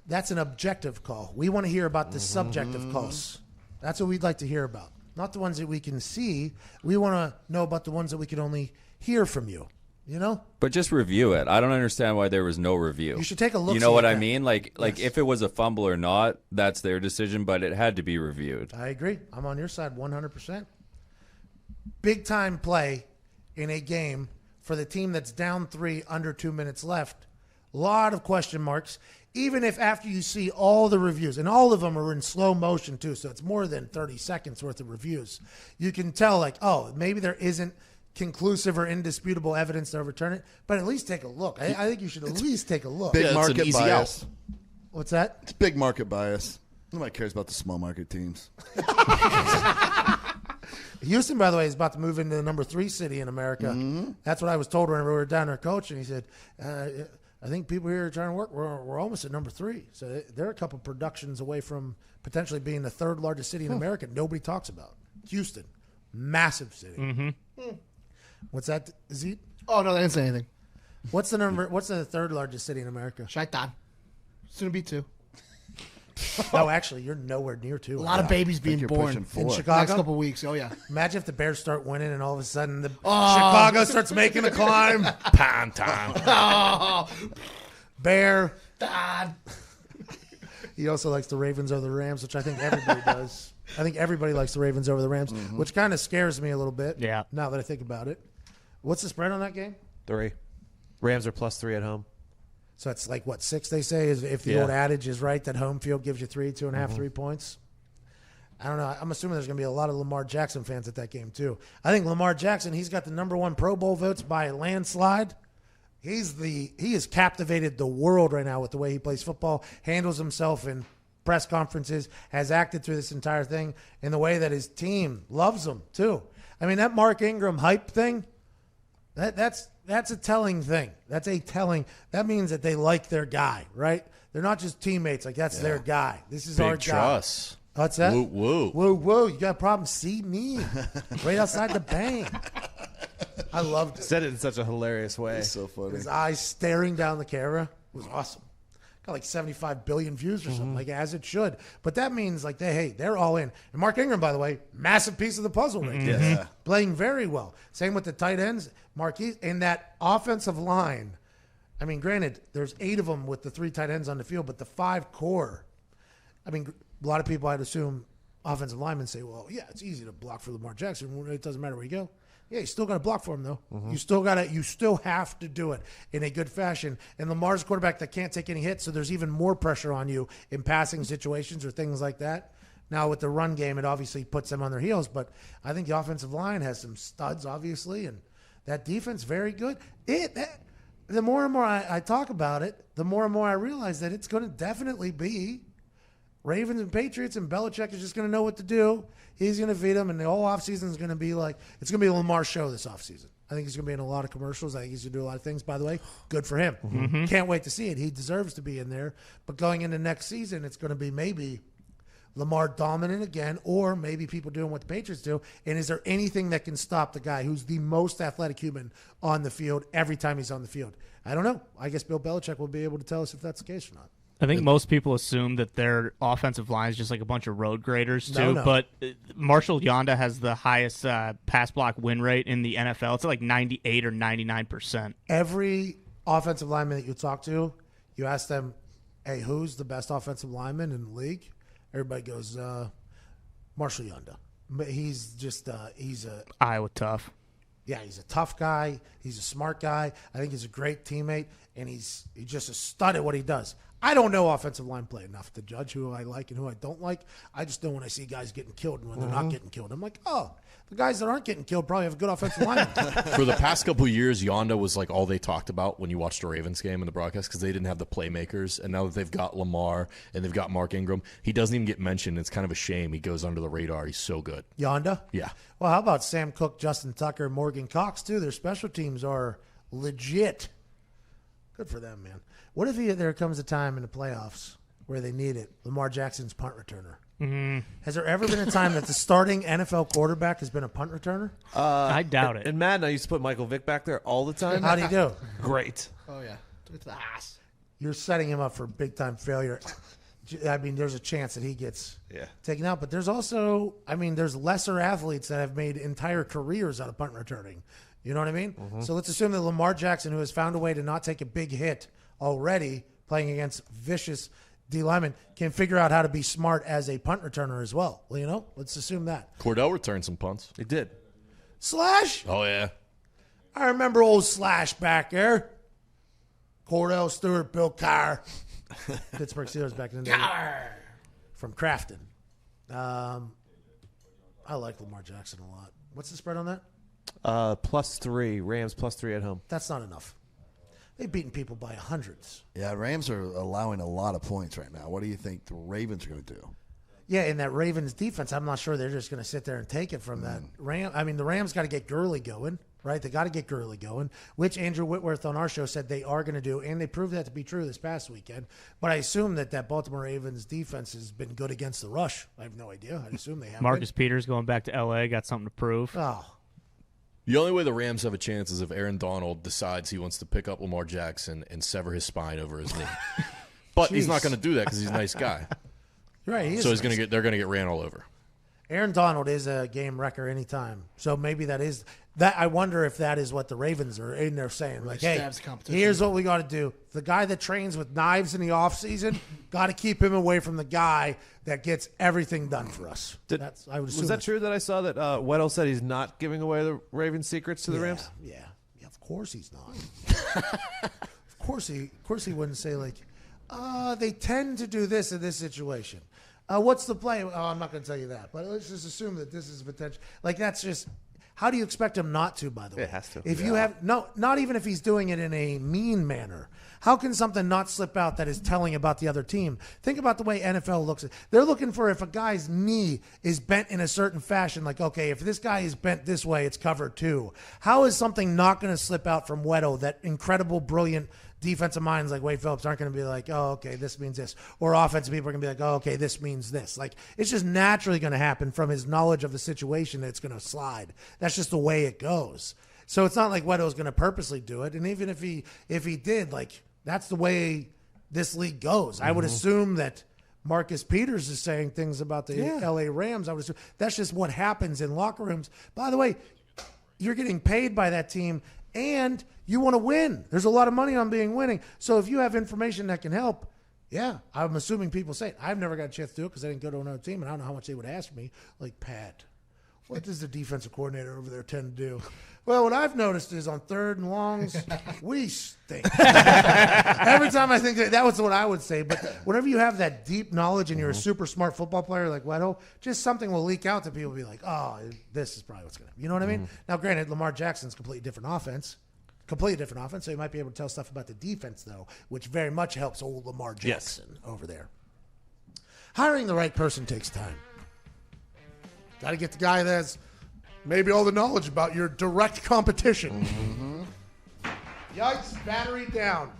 That's an objective call. We want to hear about the subjective calls. That's what we'd like to hear about. Not the ones that we can see. We want to know about the ones that we can only hear from you. You know? But just review it. I don't understand why there was no review. You should take a look. You know what I mean? Like if it was a fumble or not, that's their decision, but it had to be reviewed. I agree. I'm on your side 100%. Big time play in a game for the team that's down 3, under 2 minutes left. A lot of question marks. Even if after you see all the reviews, and all of them are in slow motion too, so it's more than 30 seconds worth of reviews, you can tell, like, oh, maybe there isn't conclusive or indisputable evidence to overturn it, but at least take a look. I think you should at least take a look. Big it's an market easy bias. out. What's that? It's big market bias. Nobody cares about the small market teams. Houston, by the way, is about to move into the number 3 city in America. Mm-hmm. That's what I was told whenever we were down there coaching. He said, I think people here are trying to work. We're almost at number 3. So they're a couple productions away from potentially being the 3rd largest city in America. Nobody talks about Houston. Massive city. Mm-hmm. What's that, Zeke? Oh, no, I didn't say anything. What's the 3rd largest city in America? Shaitan. Soon to be 2. No, actually, you're nowhere near 2. A lot of babies being born in next Chicago. couple weeks. Oh, yeah. Imagine if the Bears start winning and all of a sudden Chicago starts making the climb. Pound time. Oh, Bear. Dad. He also likes the Ravens over the Rams, which I think everybody does. I think everybody likes the Ravens over the Rams, which kind of scares me a little bit. Yeah. Now that I think about it. What's the spread on that game? 3. Rams are +3 at home. So it's like, what, 6 they say? Is if the old adage is right, that home field gives you 3, 2.5, 3 points? I don't know. I'm assuming there's going to be a lot of Lamar Jackson fans at that game, too. I think Lamar Jackson, he's got the number 1 Pro Bowl votes by a landslide. He has captivated the world right now with the way he plays football, handles himself in press conferences, has acted through this entire thing, in the way that his team loves him, too. I mean, that Mark Ingram hype thing, that's a telling thing. That means that they like their guy, right? They're not just teammates. Like, that's their guy. This is Big our guy. trust. What's that? Woo, woo. Woo, woo. You got a problem? See me. Right outside the bank. I loved it. Said it in such a hilarious way. It's so funny. His eyes staring down the camera was awesome. got like 75 billion views or something, like as it should. But that means like they're all in. And Mark Ingram, by the way, massive piece of the puzzle right there. Yeah. Playing very well. Same with the tight ends, Marquise, and that offensive line. I mean, granted, there's 8 of them with the 3 tight ends on the field, but the 5 core. I mean, a lot of people, I'd assume, offensive linemen say, well, yeah, it's easy to block for Lamar Jackson. It doesn't matter where you go. Yeah, you still got to block for him, though. You still have to do it in a good fashion. And Lamar's a quarterback that can't take any hits, so there's even more pressure on you in passing situations or things like that. Now, with the run game, it obviously puts them on their heels, but I think the offensive line has some studs, obviously, and that defense, very good. The more and more I talk about it, the more and more I realize that it's going to definitely be Ravens and Patriots, and Belichick is just going to know what to do. He's going to feed them, and the whole offseason is going to be like, it's going to be a Lamar show this offseason. I think he's going to be in a lot of commercials. I think he's going to do a lot of things, by the way. Good for him. Can't wait to see it. He deserves to be in there. But going into next season, it's going to be maybe Lamar dominant again, or maybe people doing what the Patriots do. And is there anything that can stop the guy who's the most athletic human on the field every time he's on the field? I don't know. I guess Bill Belichick will be able to tell us if that's the case or not. I think most people assume that their offensive line is just like a bunch of road graders, too. No. But Marshall Yonda has the highest pass block win rate in the NFL. It's like 98 or 99%. Every offensive lineman that you talk to, you ask them, hey, who's the best offensive lineman in the league? Everybody goes, Marshall Yonda. But he's just, he's a Iowa tough. Yeah, he's a tough guy. He's a smart guy. I think he's a great teammate, and he's just a stud at what he does. I don't know offensive line play enough to judge who I like and who I don't like. I just know when I see guys getting killed and when they're not getting killed. I'm like, oh, the guys that aren't getting killed probably have a good offensive line. For the past couple of years, Yonda was like all they talked about when you watched a Ravens game in the broadcast because they didn't have the playmakers. And now that they've got Lamar and they've got Mark Ingram, he doesn't even get mentioned. It's kind of a shame. He goes under the radar. He's so good. Yonda? Yeah. Well, how about Sam Cook, Justin Tucker, Morgan Cox, too? Their special teams are legit. Good for them, man. What if there comes a time in the playoffs where they need it? Lamar Jackson's punt returner. Has there ever been a time that the starting NFL quarterback has been a punt returner? I doubt it. In Madden, I used to put Michael Vick back there all the time. How do you do? Great. Oh, yeah. It's the ass. You're setting him up for big-time failure. I mean, there's a chance that he gets taken out. But there's also, there's lesser athletes that have made entire careers out of punt returning. You know what I mean? So let's assume that Lamar Jackson, who has found a way to not take a big hit already, playing against vicious D linemen, can figure out how to be smart as a punt returner as well. You know, let's assume that. Cordell returned some punts. He did. Slash? Oh, yeah. I remember old Slash back there. Cordell Stewart, Bill Carr. Pittsburgh Steelers back in the day. From Crafton. I like Lamar Jackson a lot. What's the spread on that? +3. Rams +3 at home. That's not enough. They've beaten people by hundreds. Yeah, Rams are allowing a lot of points right now. What do you think the Ravens are going to do? Yeah, in that Ravens defense, I'm not sure they're just going to sit there and take it from that the Rams got to get Gurley going, right? They got to get Gurley going, which Andrew Whitworth on our show said they are going to do, and they proved that to be true this past weekend. But I assume that Baltimore Ravens defense has been good against the rush. I have no idea. I assume they have. Marcus Peters going back to L.A. got something to prove. Oh. The only way the Rams have a chance is if Aaron Donald decides he wants to pick up Lamar Jackson and sever his spine over his knee. But he's not going to do that because he's a nice guy. Right. He is So they're going to get ran all over. Aaron Donald is a game wrecker anytime. So maybe that is that. I wonder if that is what the Ravens are in there saying. Like, hey, here's what we got to do. The guy that trains with knives in the offseason, got to keep him away from the guy that gets everything done for us. Was that true that I saw that Weddle said he's not giving away the Ravens' secrets to the Rams? Yeah, of course he's not. Of course he wouldn't say, like, they tend to do this in this situation. What's the play? Oh, I'm not going to tell you that. But let's just assume that this is potential. Like, that's just – how do you expect him not to, by the way? It has to. If you have – no, not even if he's doing it in a mean manner. How can something not slip out that is telling about the other team? Think about the way NFL looks. They're looking for if a guy's knee is bent in a certain fashion, like, okay, if this guy is bent this way, it's covered too. How is something not going to slip out from Weddle, that incredible, brilliant defensive minds like Wade Phillips aren't going to be like, oh, okay, this means this. Or offensive people are going to be like, oh, okay, this means this. Like, it's just naturally going to happen from his knowledge of the situation that it's going to slide. That's just the way it goes. So it's not like Weddle's going to purposely do it. And even if he did, like, that's the way this league goes. I would assume that Marcus Peters is saying things about the L.A. Rams. I would assume that's just what happens in locker rooms. By the way, you're getting paid by that team, and you want to win. There's a lot of money on being winning. So if you have information that can help, yeah, I'm assuming people say it. I've never got a chance to do it because I didn't go to another team, and I don't know how much they would ask me. Like, Pat, what does the defensive coordinator over there tend to do? Well, what I've noticed is on third and longs, we stink. Every time I think that was what I would say. But whenever you have that deep knowledge and you're a super smart football player like Weddle, just something will leak out to people and be like, oh, this is probably what's going to happen. You know what I mean? Now, granted, Lamar Jackson's a completely different offense. So you might be able to tell stuff about the defense, though, which very much helps old Lamar Jackson over there. Hiring the right person takes time. Got to get the guy that's maybe all the knowledge about your direct competition. Yikes, battery down.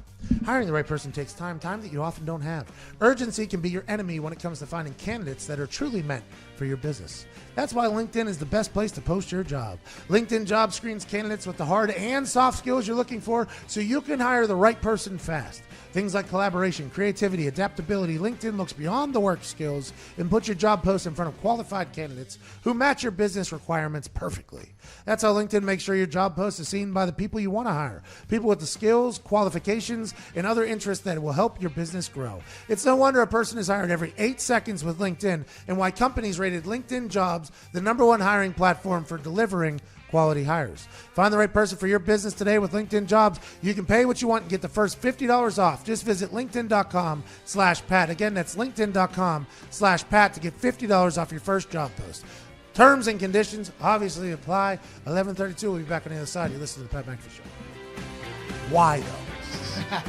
Hiring the right person takes time that you often don't have. Urgency can be your enemy when it comes to finding candidates that are truly meant for your business. That's why LinkedIn is the best place to post your job. LinkedIn Job screens candidates with the hard and soft skills you're looking for so you can hire the right person fast. Things like collaboration, creativity, adaptability. LinkedIn looks beyond the work skills and puts your job posts in front of qualified candidates who match your business requirements perfectly. That's how LinkedIn makes sure your job post is seen by the people you want to hire. People with the skills, qualifications, and other interests that will help your business grow. It's no wonder a person is hired every 8 seconds with LinkedIn, and why companies rated LinkedIn Jobs the #1 hiring platform for delivering quality hires. Find the right person for your business today with LinkedIn Jobs. You can pay what you want and get the first $50 off. Just visit linkedin.com/Pat. Again, that's linkedin.com/Pat to get $50 off your first job post. Terms and conditions obviously apply. 11:32. We'll be back on the other side. You listen to the Pat McAfee Show. Why, though?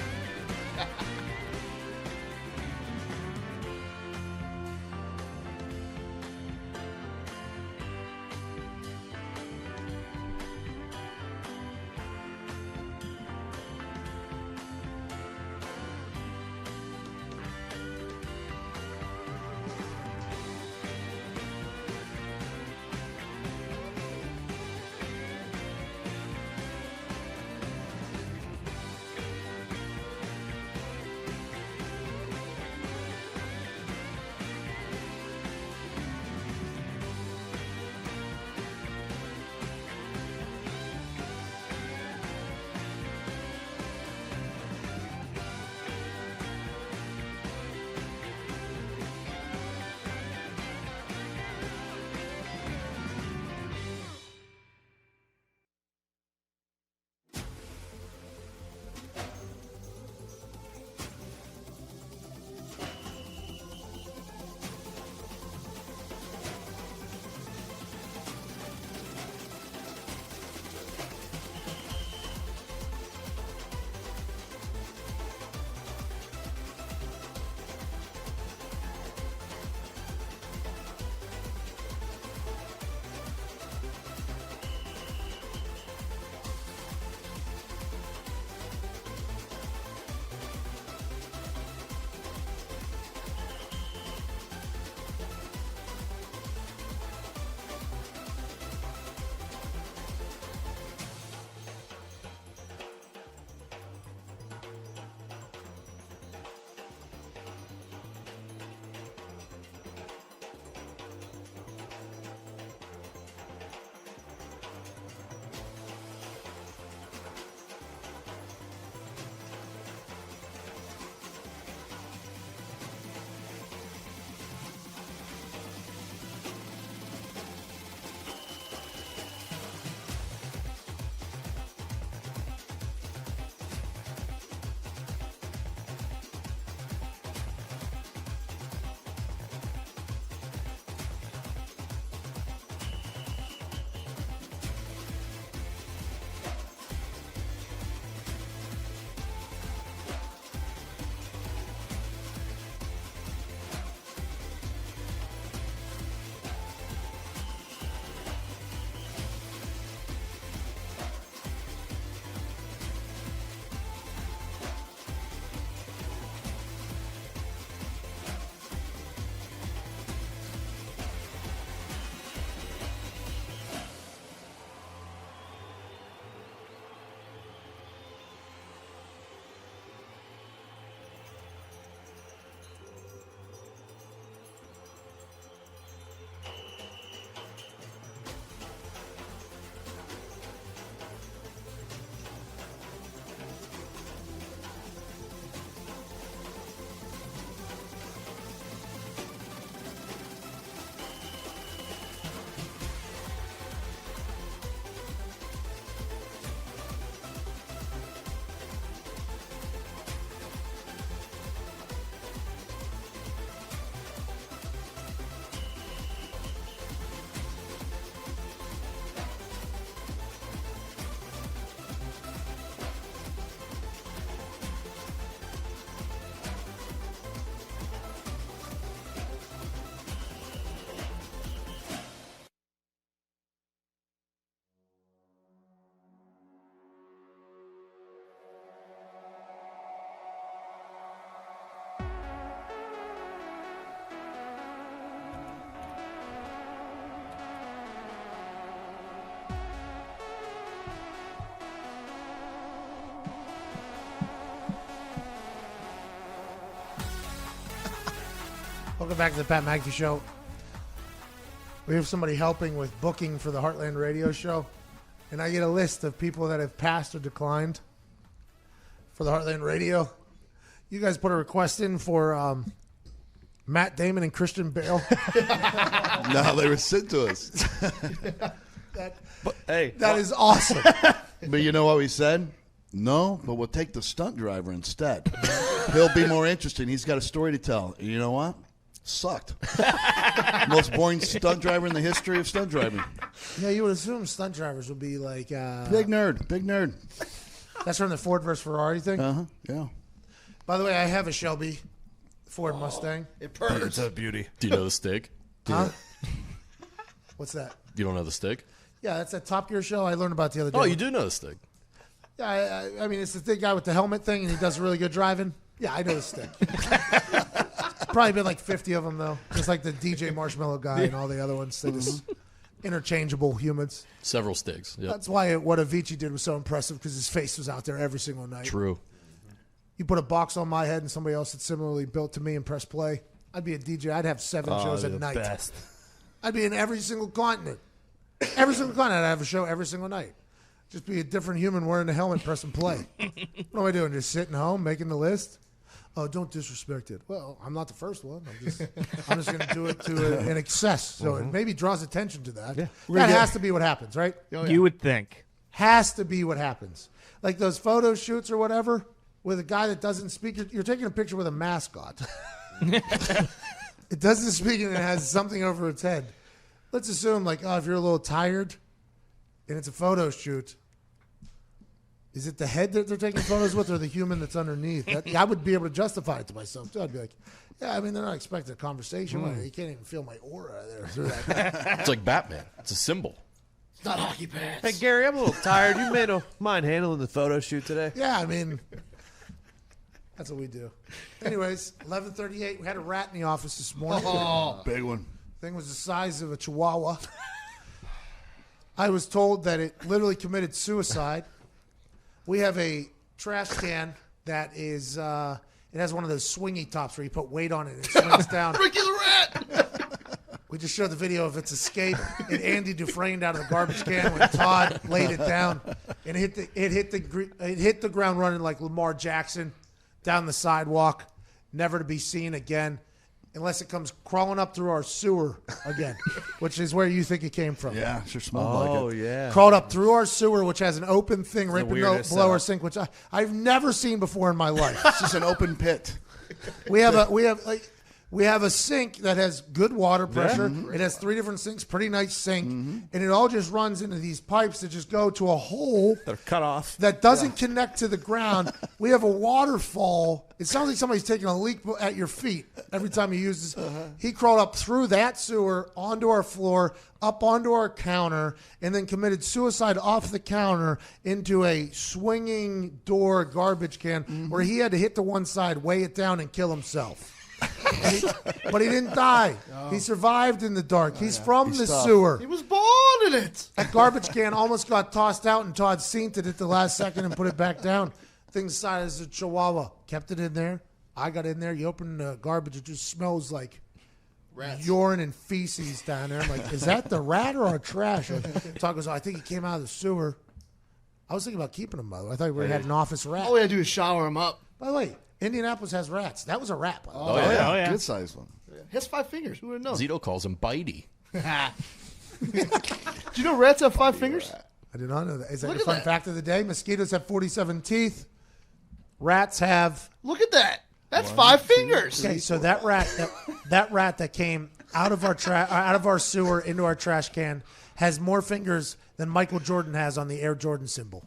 Welcome back to the Pat McAfee Show. We have somebody helping with booking for the Heartland Radio Show, and I get a list of people that have passed or declined for the Heartland Radio. You guys put a request in for Matt Damon and Christian Bale. No, they were sent to us. That is awesome. But you know what we said? No, but we'll take the stunt driver instead. He'll be more interesting. He's got a story to tell. And you know what? Sucked. Most boring stunt driver in the history of stunt driving. Yeah, you would assume stunt drivers would be like... Big nerd. That's from the Ford versus Ferrari thing? Uh-huh, yeah. By the way, I have a Shelby Ford Mustang. It purrs. It's a beauty. Do you know the Stig? Huh? What's that? You don't know the Stig? Yeah, that's that Top Gear show I learned about the other day. Oh, you do know the Stig. Yeah, I mean, it's the big guy with the helmet thing, and he does really good driving. Yeah, I know the stick. Probably been like 50 of them, though. Just like the DJ Marshmallow guy and all the other ones. They just interchangeable humans. Several Stigs. Yep. That's why what Avicii did was so impressive, because his face was out there every single night. True. You put a box on my head and somebody else that's similarly built to me and press play, I'd be a DJ. I'd have 7 shows at night. Best. I'd be in every single continent. Every single continent, I'd have a show every single night. Just be a different human wearing a helmet, pressing play. What am I doing? Just sitting home, making the list? Oh, don't disrespect it. Well, I'm not the first one. I'm just going to do it to an excess. So it maybe draws attention to that. Yeah. That has to be what happens, right? Oh, yeah. You would think. Has to be what happens. Like those photo shoots or whatever with a guy that doesn't speak. You're taking a picture with a mascot. It doesn't speak and it has something over its head. Let's assume, like, if you're a little tired and it's a photo shoot, is it the head that they're taking photos with or the human that's underneath? I would be able to justify it to myself, too. I'd be like, yeah, I mean, they're not expecting a conversation. You can't even feel my aura there through that. It's like Batman. It's a symbol. It's not hockey pants. Hey, Gary, I'm a little tired. You may not mind handling the photo shoot today. Yeah, I mean, that's what we do. Anyways, 11:38. We had a rat in the office this morning. Oh, big one. Thing was the size of a chihuahua. I was told that it literally committed suicide. We have a trash can that is, it has one of those swingy tops where you put weight on it and it swings down. Ricky the Rat! We just showed the video of its escape. And Andy Dufresne out of the garbage can when Todd laid it down. And it hit the ground running like Lamar Jackson down the sidewalk, never to be seen again. Unless it comes crawling up through our sewer again, which is where you think it came from. Yeah, sure smelled like it. Oh, yeah. Crawled up through our sewer, which has an open thing right below weirdest our sink, which I've never seen before in my life. It's just an open pit. We have a sink that has good water pressure. It has 3 different sinks, pretty nice sink, and it all just runs into these pipes that just go to a hole They're cut off. that doesn't connect to the ground. We have a waterfall. It sounds like somebody's taking a leak at your feet every time you use this. He crawled up through that sewer, onto our floor, up onto our counter, and then committed suicide off the counter into a swinging door garbage can where he had to hit to one side, weigh it down, and kill himself. But he didn't die. He survived in the dark. He's from the sewer. He was born in it. That garbage can almost got tossed out, and Todd seen it at the last second and put it back down. Thing the size of a chihuahua. Kept it in there. I got in there. You open the garbage, it just smells like urine and feces down there. I'm like, is that the rat or our trash? Todd goes, I think he came out of the sewer. I was thinking about keeping him, though. I thought we had an office rat. All we had to do is shower him up. By the way, Indianapolis has rats. That was a rat. By the way. Oh, yeah. Oh, yeah. Good sized one. He has 5 fingers. Who would have known? Zito calls him Bitey. Do you know rats have 5 fingers? I did not know that. Is that Look your at fun that. fact of the day? Mosquitoes have 47 teeth. Rats have... Look at that. That's 5 fingers. Okay, so that rat that came out of our sewer into our trash can has more fingers than Michael Jordan has on the Air Jordan symbol.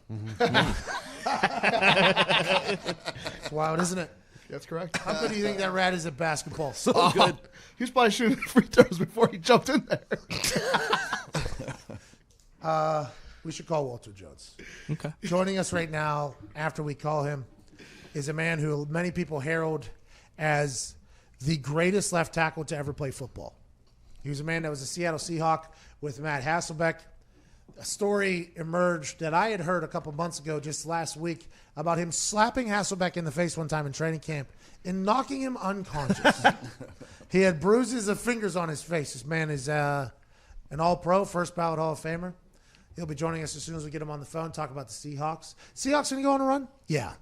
It's wild, isn't it? That's correct. How good do you think that rat is at basketball? So good. He was probably shooting free throws before he jumped in there. We should call Walter Jones. Okay. Joining us right now, after we call him, is a man who many people herald as the greatest left tackle to ever play football. He was a man that was a Seattle Seahawk with Matt Hasselbeck. a story emerged that I had heard a couple months ago, just last week, about him slapping Hasselbeck in the face one time in training camp and knocking him unconscious. He had bruises of fingers on his face. This man is an all-pro, first ballot Hall of Famer. He'll be joining us as soon as we get him on the phone, talk about the Seahawks. Seahawks going to go on a run? Yeah.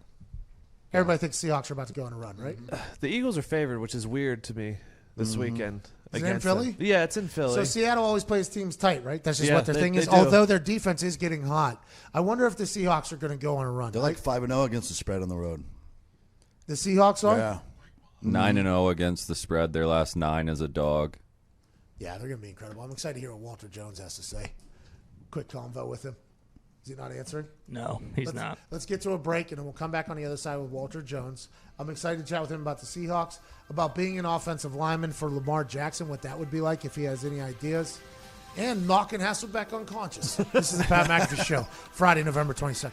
Everybody thinks Seahawks are about to go on a run, right? The Eagles are favored, which is weird to me this weekend. Is it in Philly? Yeah, it's in Philly. So Seattle always plays teams tight, right? That's just Yeah, what their thing they is. do. Although their defense is getting hot. I wonder if the Seahawks are going to go on a run. They're like 5-0 against the spread on the road. The Seahawks are? Yeah. 9-0 against the spread. Their last 9 as a dog. Yeah, they're going to be incredible. I'm excited to hear what Walter Jones has to say. Quick convo with him. Is he not answering? No, he's not. Let's get to a break, and then we'll come back on the other side with Walter Jones. I'm excited to chat with him about the Seahawks, about being an offensive lineman for Lamar Jackson, what that would be like if he has any ideas, and knocking Hasselbeck unconscious. This is the Pat McAfee Show, Friday, November 22nd.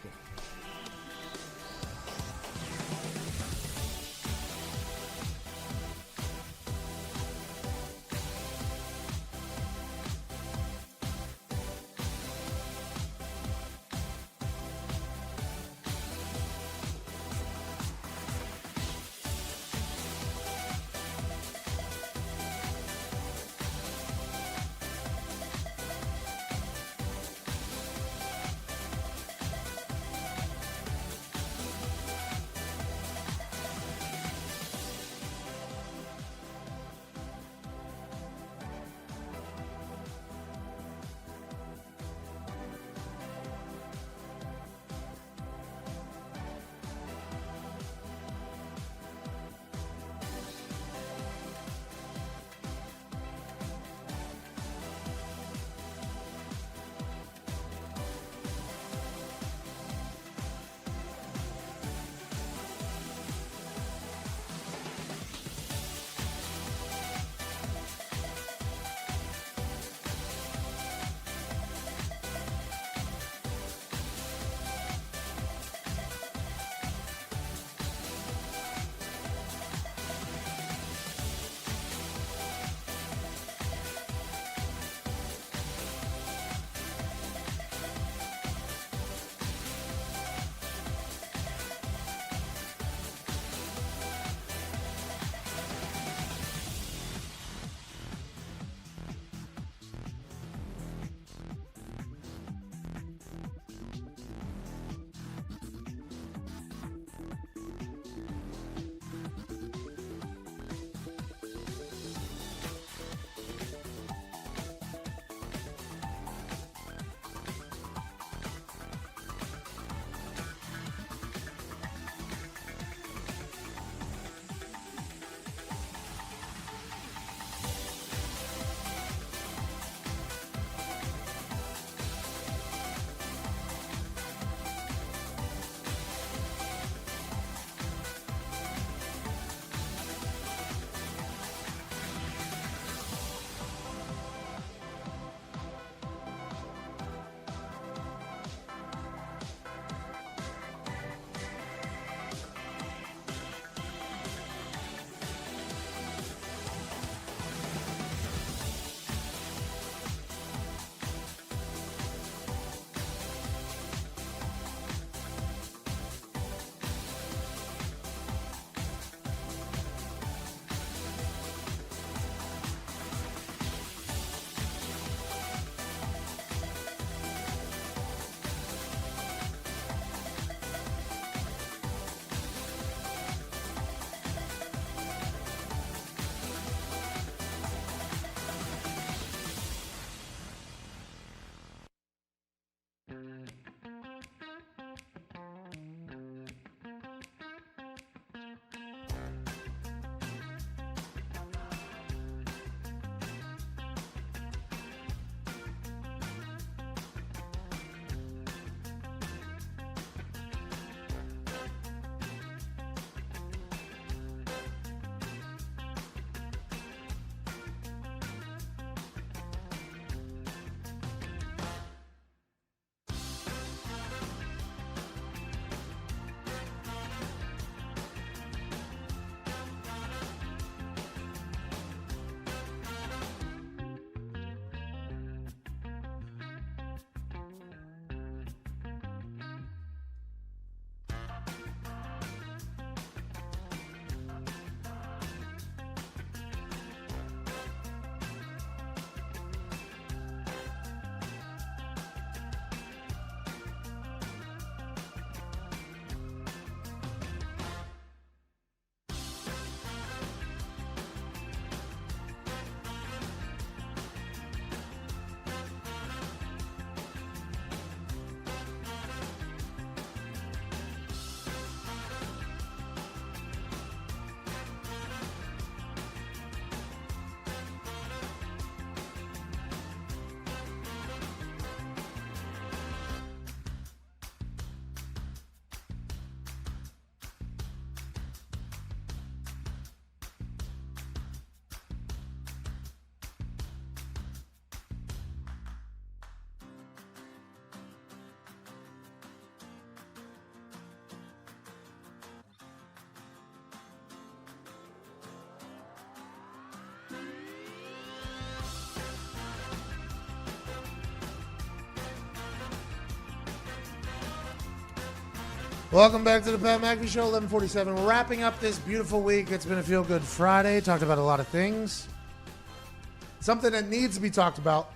Welcome back to the Pat McAfee Show, 1147. We're wrapping up this beautiful week. It's been a feel-good Friday. Talked about a lot of things. Something that needs to be talked about.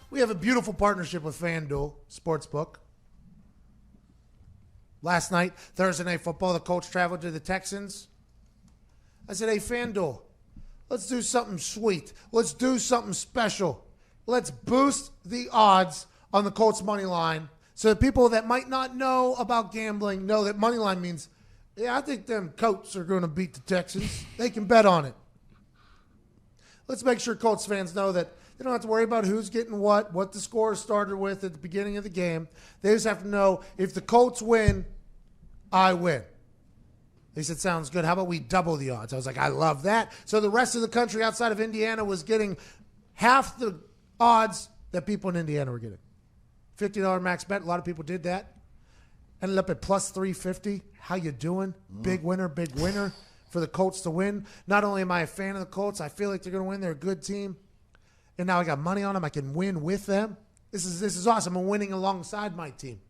We have a beautiful partnership with FanDuel Sportsbook. Last night, Thursday Night Football, the Colts traveled to the Texans. I said, hey, FanDuel, let's do something sweet. Let's do something special. Let's boost the odds on the Colts money line so that people that might not know about gambling know that money line means, yeah, I think them Colts are going to beat the Texans. They can bet on it. Let's make sure Colts fans know that they don't have to worry about who's getting what the score started with at the beginning of the game. They just have to know if the Colts win, I win. They said, sounds good. How about we double the odds? I was like, I love that. So the rest of the country outside of Indiana was getting half the odds that people in Indiana were getting. $50 max bet. A lot of people did that. Ended up at plus 350. How you doing? Big winner for the Colts to win. Not only am I a fan of the Colts, I feel like they're going to win. They're a good team. And now I got money on them. I can win with them. This is awesome. I'm winning alongside my team.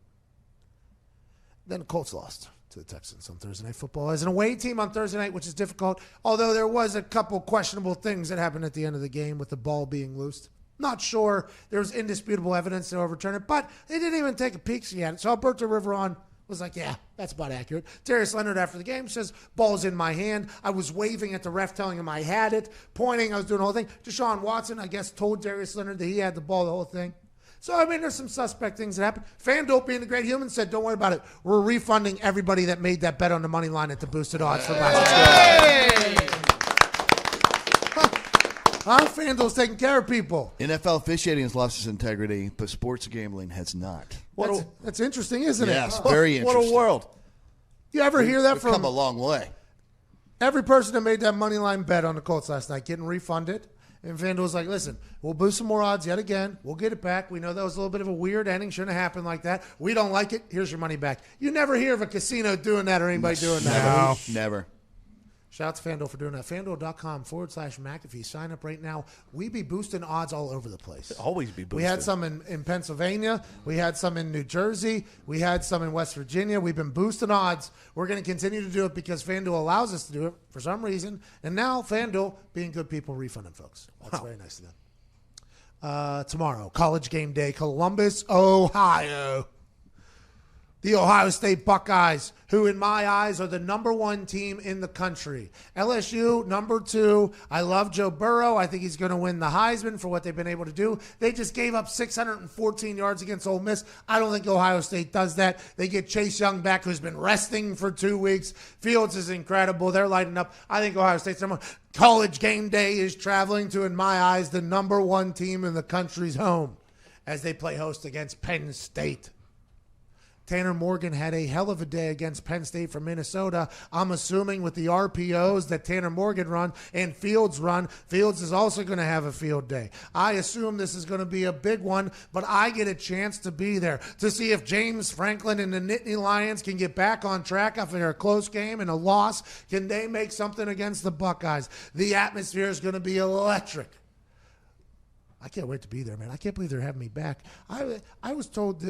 Then the Colts lost to the Texans on Thursday Night Football as an away team on Thursday night, which is difficult, although there was a couple questionable things that happened at the end of the game with the ball being loosed. Not sure there was indisputable evidence to overturn it, but they didn't even take a peek at it. So Alberto Riveron was like, yeah, that's about accurate. Darius Leonard after the game says, ball's in my hand. I was waving at the ref telling him I had it, pointing, I was doing the whole thing. Deshaun Watson, I guess, told Darius Leonard that he had the ball, the whole thing. So, I mean, there's some suspect things that happened. FanDuel, being the great human, said, don't worry about it. We're refunding everybody that made that bet on the money line at the boosted odds from last year. Huh? FanDuel's taking care of people. NFL officiating has lost its integrity, but sports gambling has not. That's interesting, isn't it? Yes, very interesting. What a world. You ever hear that from come a long way? Every person that made that money line bet on the Colts last night getting refunded? And FanDuel's like, listen, we'll boost some more odds yet again. We'll get it back. We know that was a little bit of a weird ending. Shouldn't have happened like that. We don't like it. Here's your money back. You never hear of a casino doing that or anybody doing that. Never. Shout out to FanDuel for doing that. FanDuel.com/McAfee. Sign up right now. We be boosting odds all over the place. Always be boosting. We had some in Pennsylvania. We had some in New Jersey. We had some in West Virginia. We've been boosting odds. We're going to continue to do it because FanDuel allows us to do it for some reason. And now FanDuel, being good people, refunding folks. That's very nice of them. Tomorrow, College Game Day, Columbus, Ohio. The Ohio State Buckeyes, who in my eyes are the number one team in the country. LSU, number 2. I love Joe Burrow. I think he's going to win the Heisman for what they've been able to do. They just gave up 614 yards against Ole Miss. I don't think Ohio State does that. They get Chase Young back, who's been resting for 2 weeks. Fields is incredible. They're lighting up. I think Ohio State's number one. College Game Day is traveling to, in my eyes, the number one team in the country's home as they play host against Penn State. Tanner Morgan had a hell of a day against Penn State from Minnesota. I'm assuming with the RPOs that Tanner Morgan run and Fields run, Fields is also going to have a field day. I assume this is going to be a big one, but I get a chance to be there to see if James Franklin and the Nittany Lions can get back on track after a close game and a loss. Can they make something against the Buckeyes? The atmosphere is going to be electric. I can't wait to be there, man. I can't believe they're having me back. I was told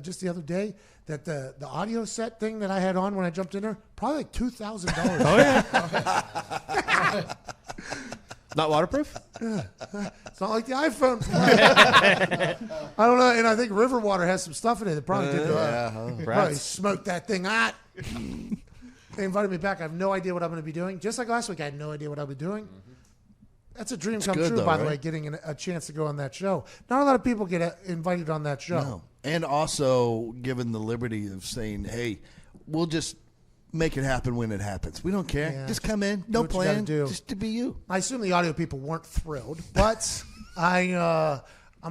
just the other day that the audio set thing that I had on when I jumped in there, probably like $2,000. Oh, yeah. Not waterproof? It's not like the iPhone. I don't know. And I think Riverwater has some stuff in it that probably did probably smoked that thing hot. They invited me back. I have no idea what I'm going to be doing. Just like last week, I had no idea what I'll be doing. That's a dream come true, by the way, getting a chance to go on that show. Not a lot of people get invited on that show. No. And also given the liberty of saying, hey, we'll just make it happen when it happens. We don't care. Yeah. Just come in. No plan. Just to be you. I assume the audio people weren't thrilled, but I'm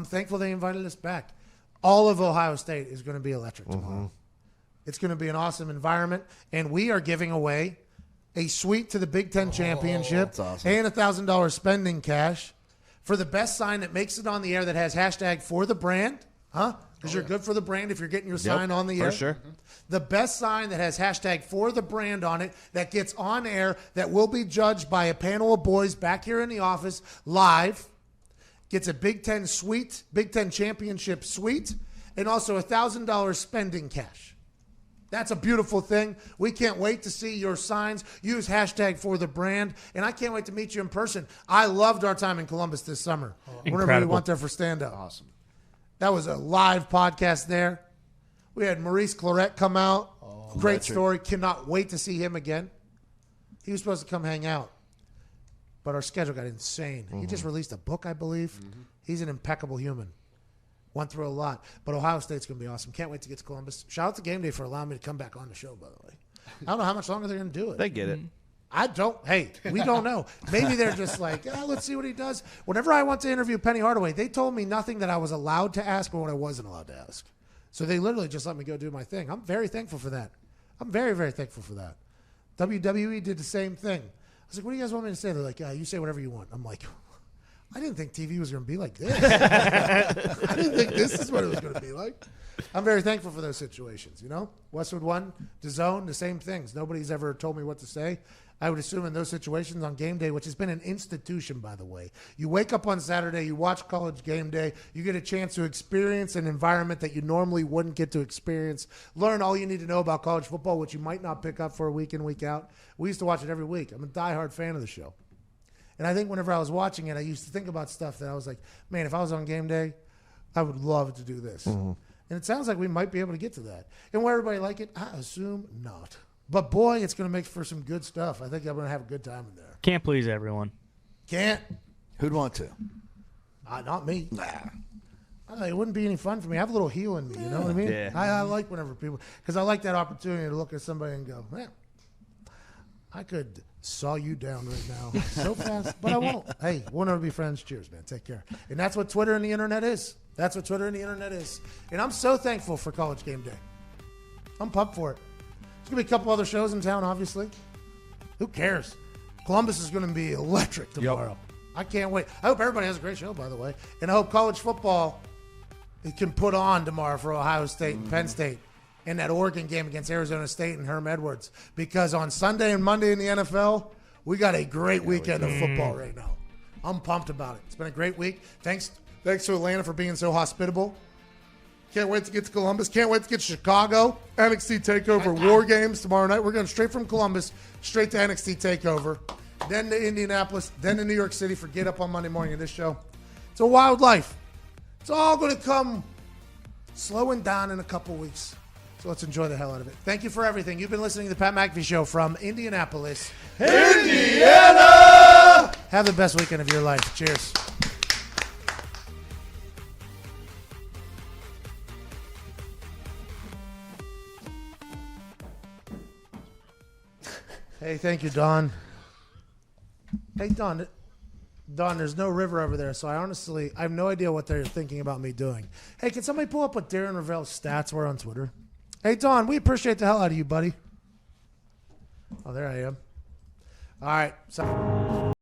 thankful they invited us back. All of Ohio State is going to be electric tomorrow. It's going to be an awesome environment, and we are giving away a suite to the Big Ten Championship awesome. and $1,000 spending cash for the best sign that makes it on the air that has hashtag for the brand. Because you're good for the brand if you're getting your sign on the air. For sure. The best sign that has hashtag for the brand on it that gets on air that will be judged by a panel of boys back here in the office live gets a Big Ten suite, Big Ten Championship suite, and also $1,000 spending cash. That's a beautiful thing. We can't wait to see your signs. Use hashtag for the brand. And I can't wait to meet you in person. I loved our time in Columbus this summer. Whenever we went there for stand-up. Awesome. That was a live podcast there. We had Maurice Claret come out. Great story. Cannot wait to see him again. He was supposed to come hang out. But our schedule got insane. He just released a book, I believe. He's an impeccable human. Went through a lot. But Ohio State's going to be awesome. Can't wait to get to Columbus. Shout out to Game Day for allowing me to come back on the show, by the way. I don't know how much longer they're going to do it. They get it. I don't. Hey, we don't know. Maybe they're just like, let's see what he does. Whenever I went to interview Penny Hardaway, they told me nothing that I was allowed to ask or what I wasn't allowed to ask. So they literally just let me go do my thing. I'm very thankful for that. I'm very, very thankful for that. WWE did the same thing. I was like, what do you guys want me to say? They're like, you say whatever you want. I'm like, I didn't think TV was going to be like this. I didn't think this is what it was going to be like. I'm very thankful for those situations, you know? Westwood One, DAZN, the same things. Nobody's ever told me what to say. I would assume in those situations on Game Day, which has been an institution, by the way. You wake up on Saturday, you watch College Game Day, you get a chance to experience an environment that you normally wouldn't get to experience, learn all you need to know about college football, which you might not pick up for a week in, week out. We used to watch it every week. I'm a diehard fan of the show. And I think whenever I was watching it, I used to think about stuff that I was like, man, if I was on Game Day, I would love to do this. And it sounds like we might be able to get to that. And will everybody like it? I assume not. But, boy, it's going to make for some good stuff. I think I'm going to have a good time in there. Can't please everyone. Can't. Who'd want to? Not me. Nah. It wouldn't be any fun for me. I have a little heel in me, you know what I mean? Yeah. I like whenever people – because I like that opportunity to look at somebody and go, man, I could saw you down right now so fast, but I won't. Hey, we'll never be friends. Cheers, man. Take care. And that's what Twitter and the Internet is. That's what Twitter and the Internet is. And I'm so thankful for College Game Day. I'm pumped for it. There's going to be a couple other shows in town, obviously. Who cares? Columbus is going to be electric tomorrow. I can't wait. I hope everybody has a great show, by the way. And I hope college football can put on tomorrow for Ohio State and Penn State in that Oregon game against Arizona State and Herm Edwards. Because on Sunday and Monday in the NFL, we got a great weekend of football right now. I'm pumped about it. It's been a great week. Thanks to Atlanta for being so hospitable. Can't wait to get to Columbus. Can't wait to get to Chicago. NXT TakeOver War Games tomorrow night. We're going straight from Columbus, straight to NXT TakeOver. Then to Indianapolis. Then to New York City for Get Up on Monday morning of this show. It's a wild life. It's all going to come slowing down in a couple weeks. So let's enjoy the hell out of it. Thank you for everything. You've been listening to the Pat McAfee Show from Indianapolis, Indiana. Have the best weekend of your life. Cheers. Hey, thank you, Don. Hey, Don, there's no river over there, so I have no idea what they're thinking about me doing. Hey, can somebody pull up what Darren Ravel's stats were on Twitter? Hey, Don, we appreciate the hell out of you, buddy. Oh, there I am. All right. So